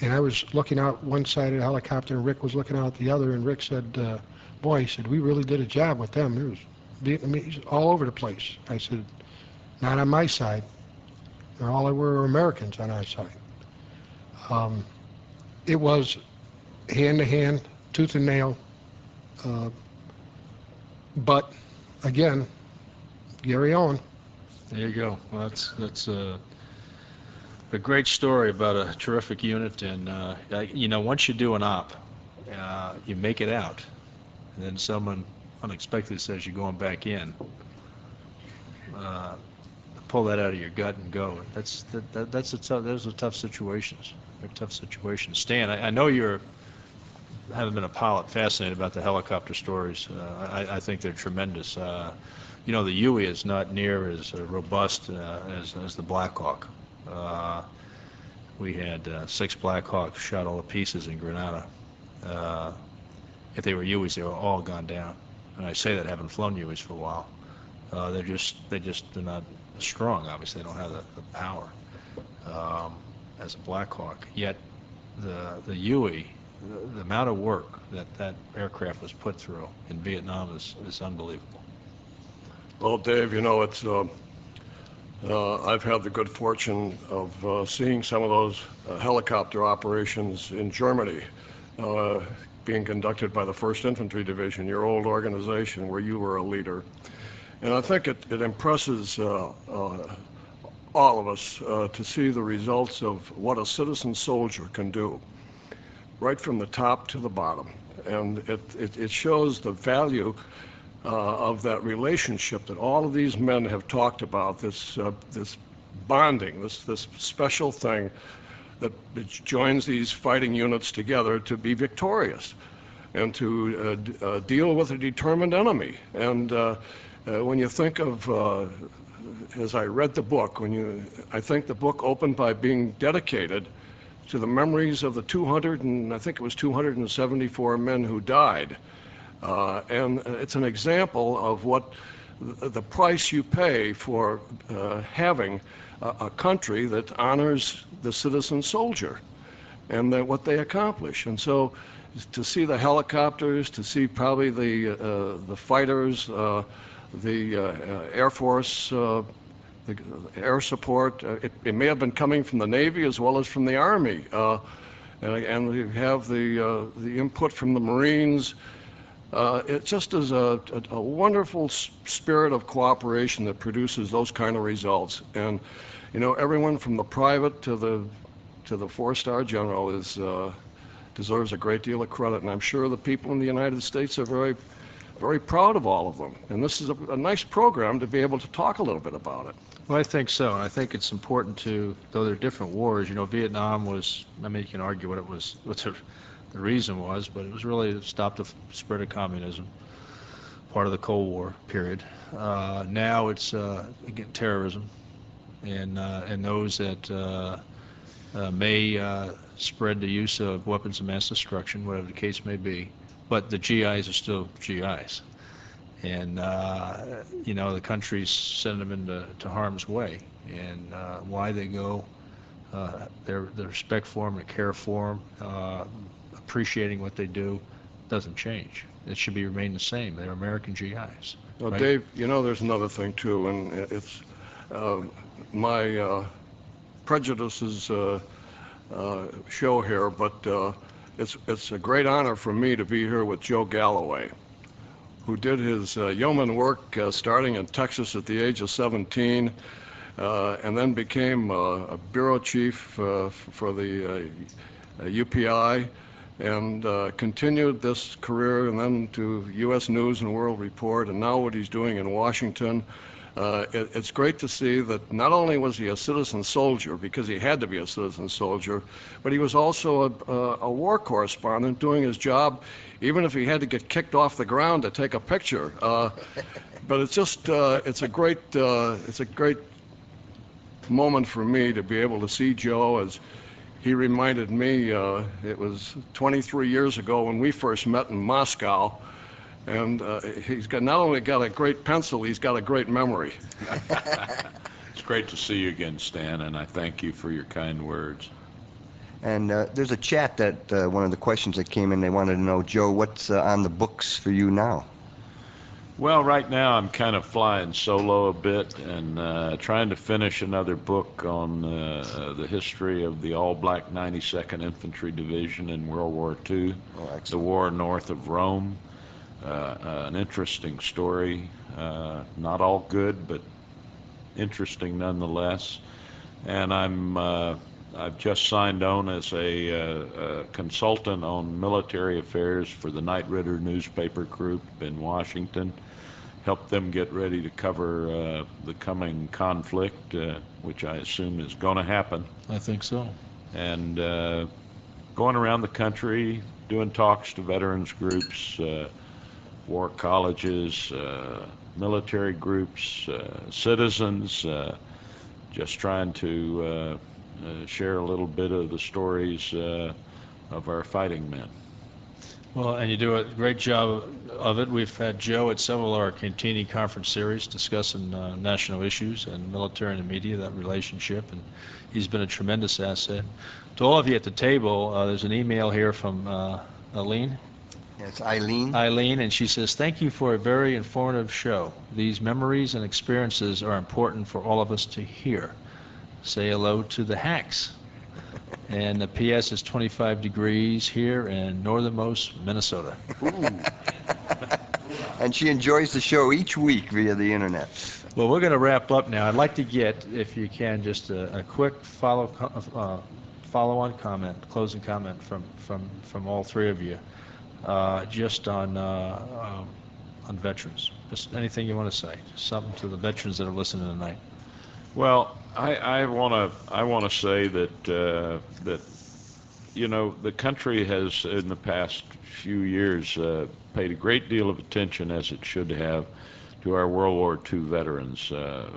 S16: and I was looking out one side of the helicopter, and Rick was looking out the other, and Rick said, boy, he said, we really did a job with them. There was Vietnamese all over the place. I said, not on my side. All there were Americans on our side. It was hand-to-hand, tooth and nail. But, again, Gary Owen.
S7: There you go. Well, that's a great story about a terrific unit. And, you know, once you do an op, you make it out. And then someone unexpectedly says you're going back in. Pull that out of your gut and go. Those are tough situations. They're tough situations. Stan, I know you're, having been a pilot, fascinated about the helicopter stories. I think they're tremendous. You know, the Huey is not near as robust as the Black Hawk. We had 6 Black Hawks shot all to pieces in Grenada. If they were Hueys, they were all gone down. And I say that having flown Hueys for a while. They're not strong. Obviously, they don't have the power as a Black Hawk. Yet the Huey, the amount of work that aircraft was put through in Vietnam is unbelievable.
S21: Well, Dave, you know, it's I've had the good fortune of seeing some of those helicopter operations in Germany being conducted by the 1st Infantry Division, your old organization where you were a leader. And I think it impresses all of us to see the results of what a citizen soldier can do, right from the top to the bottom. And it shows the value of that relationship that all of these men have talked about, this bonding, this special thing that joins these fighting units together to be victorious and to deal with a determined enemy. And when you think of, as I read the book, I think the book opened by being dedicated to the memories of the 274 men who died. And it's an example of what the price you pay for having a country that honors the citizen soldier and what they accomplish. And so to see the helicopters, to see probably the fighters, the Air Force, the air support, it may have been coming from the Navy as well as from the Army. And we have the input from the Marines. It just is a wonderful spirit of cooperation that produces those kind of results. And you know, everyone from the private to the 4-star general deserves a great deal of credit. And I'm sure the people in the United States are very, very proud of all of them. And this is a nice program to be able to talk a little bit about it.
S7: Well, I think so. I think it's important to, though they're different wars, you know, Vietnam was, I mean, you can argue what the reason was, but it was really to stop the spread of communism, part of the Cold War period. Now it's, again, terrorism, and those that may spread the use of weapons of mass destruction, whatever the case may be. But the GIs are still GIs. And, you know, the countries send them into harm's way. And why they go, their respect for them, their care for them, appreciating what they do doesn't change. It should remain the same. They're American GIs.
S21: Well,
S7: right?
S21: Dave, you know, there's another thing too, and it's my prejudices show here, but it's a great honor for me to be here with Joe Galloway, who did his yeoman work starting in Texas at the age of 17, and then became a bureau chief for the UPI, and continued this career and then to U.S. News and World Report, and now what he's doing in Washington. It's great to see that not only was he a citizen soldier, because he had to be a citizen soldier, but he was also a war correspondent doing his job, even if he had to get kicked off the ground to take a picture. But it's just, it's a great moment for me to be able to see Joe, as he reminded me, it was 23 years ago when we first met in Moscow. And he's not only got a great pencil, he's got a great memory.
S13: It's great to see you again, Stan, and I thank you for your kind words.
S8: And there's a chat that one of the questions that came in, they wanted to know, Joe, what's on the books for you now?
S13: Well, right now I'm kind of flying solo a bit and trying to finish another book on the history of the all-black 92nd Infantry Division in World War II, the war north of Rome. An interesting story, not all good, but interesting nonetheless. And I've just signed on as a consultant on military affairs for the Knight Ridder newspaper group in Washington. Help them get ready to cover the coming conflict, which I assume is going to happen.
S7: I think so.
S13: And going around the country, doing talks to veterans groups, war colleges, military groups, citizens, just trying to share a little bit of the stories of our fighting men.
S7: Well, and you do a great job of it. We've had Joe at several of our Cantini conference series discussing national issues and military and the media, that relationship, and he's been a tremendous asset. To all of you at the table, there's an email here from Aline.
S8: It's Eileen.
S7: Eileen, and she says, thank you for a very informative show. These memories and experiences are important for all of us to hear. Say hello to the Hacks. And the PS is 25 degrees here in northernmost Minnesota.
S8: And she enjoys the show each week via the internet.
S7: Well, we're going to wrap up now. I'd like to get, if you can, just a quick follow-on comment, closing comment from all three of you, just on veterans. Just anything you want to say, something to the veterans that are listening tonight.
S13: Well, I want to say that you know, the country has in the past few years paid a great deal of attention, as it should have, to our World War II veterans.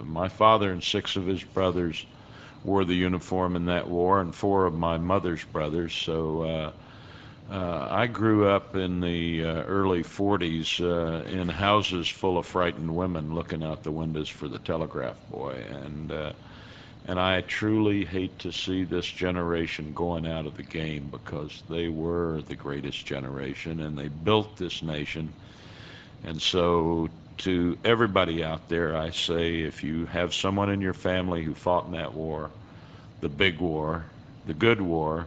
S13: My father and 6 of his brothers wore the uniform in that war, and 4 of my mother's brothers. So I grew up in the early 40s in houses full of frightened women looking out the windows for the telegraph boy, and I truly hate to see this generation going out of the game, because they were the greatest generation and they built this nation. And so to everybody out there, I say, if you have someone in your family who fought in that war, the big war, the good war,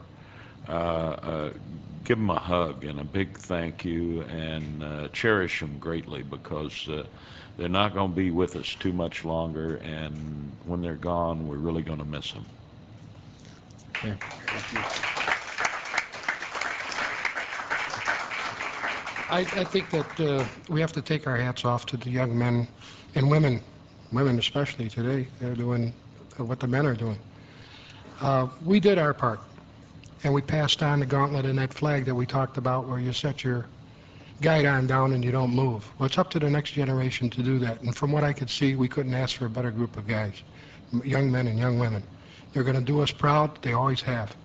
S13: give them a hug and a big thank you, and cherish them greatly, because they're not going to be with us too much longer, and when they're gone, we're really going to miss them.
S7: Okay. Thank you.
S16: I think that we have to take our hats off to the young men and women especially today. They're doing what the men are doing. We did our part, and we passed on the gauntlet and that flag that we talked about, where you set your guidon down and you don't move. Well, it's up to the next generation to do that, and from what I could see, we couldn't ask for a better group of guys, young men and young women. They're going to do us proud. They always have.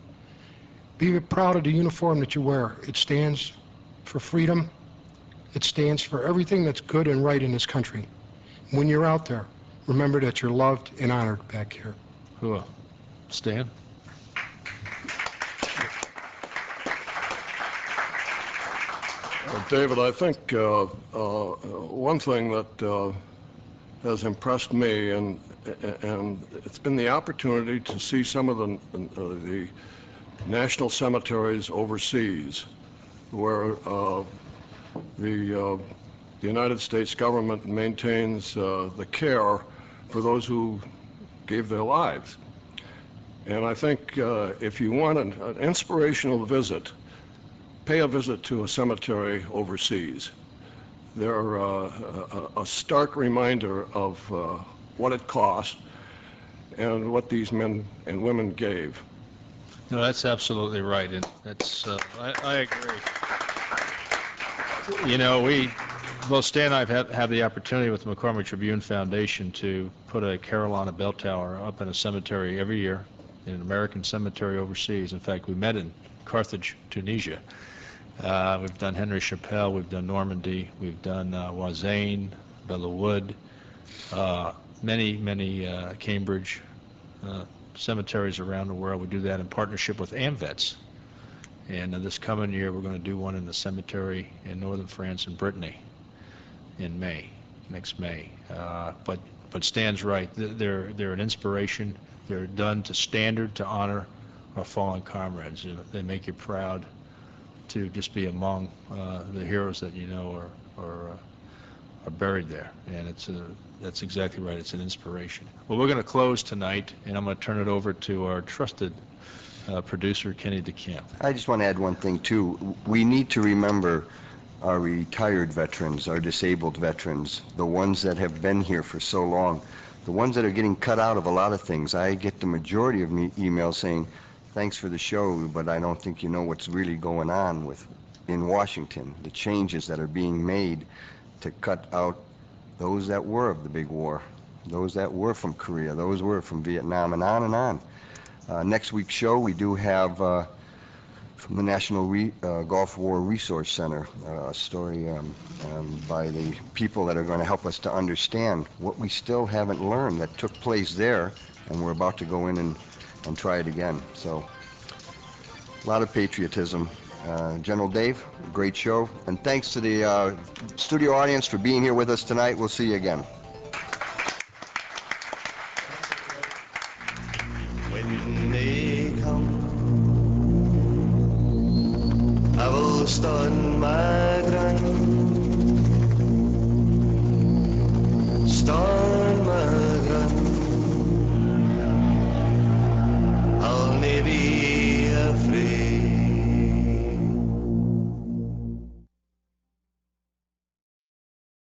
S16: Be proud of the uniform that you wear. It stands for freedom. It stands for everything that's good and right in this country. When you're out there, remember that you're loved and honored back here.
S7: Cool. Stan?
S21: David, I think one thing that has impressed me, and it's been the opportunity to see some of the national cemeteries overseas, where the United States government maintains the care for those who gave their lives. And I think if you want an inspirational visit, pay a visit to a cemetery overseas. They're a stark reminder of what it cost and what these men and women gave.
S7: No, that's absolutely right, and that's I agree. You know, both Stan and I have had the opportunity with the McCormick Tribune Foundation to put a Carolina bell tower up in a cemetery every year, in an American cemetery overseas. In fact, we met in Carthage, Tunisia. We've done Henry Chappelle, we've done Normandy, we've done Wazane, Bella Wood, many Cambridge cemeteries around the world. We do that in partnership with AMVETS. And this coming year, we're going to do one in the cemetery in northern France in Brittany in May, next May. But Stan's right. They're an inspiration. They're done to standard to honor our fallen comrades. They make you proud to just be among the heroes that you know are buried there. And that's exactly right. It's an inspiration. Well, we're going to close tonight, and I'm going to turn it over to our trusted producer, Kenny DeCamp.
S8: I just want to add one thing, too. We need to remember our retired veterans, our disabled veterans, the ones that have been here for so long, the ones that are getting cut out of a lot of things. I get the majority of emails saying, thanks for the show, but I don't think you know what's really going on in Washington, the changes that are being made to cut out those that were of the big war, those that were from Korea, those were from Vietnam, and on and on. Next week's show, we do have from the National Gulf War Resource Center a story by the people that are going to help us to understand what we still haven't learned that took place there, and we're about to go in and try it again. So a lot of patriotism, General Dave, great show. And thanks to the studio audience for being here with us tonight. We'll see you again.
S17: When they come, I will stand my ground. Stand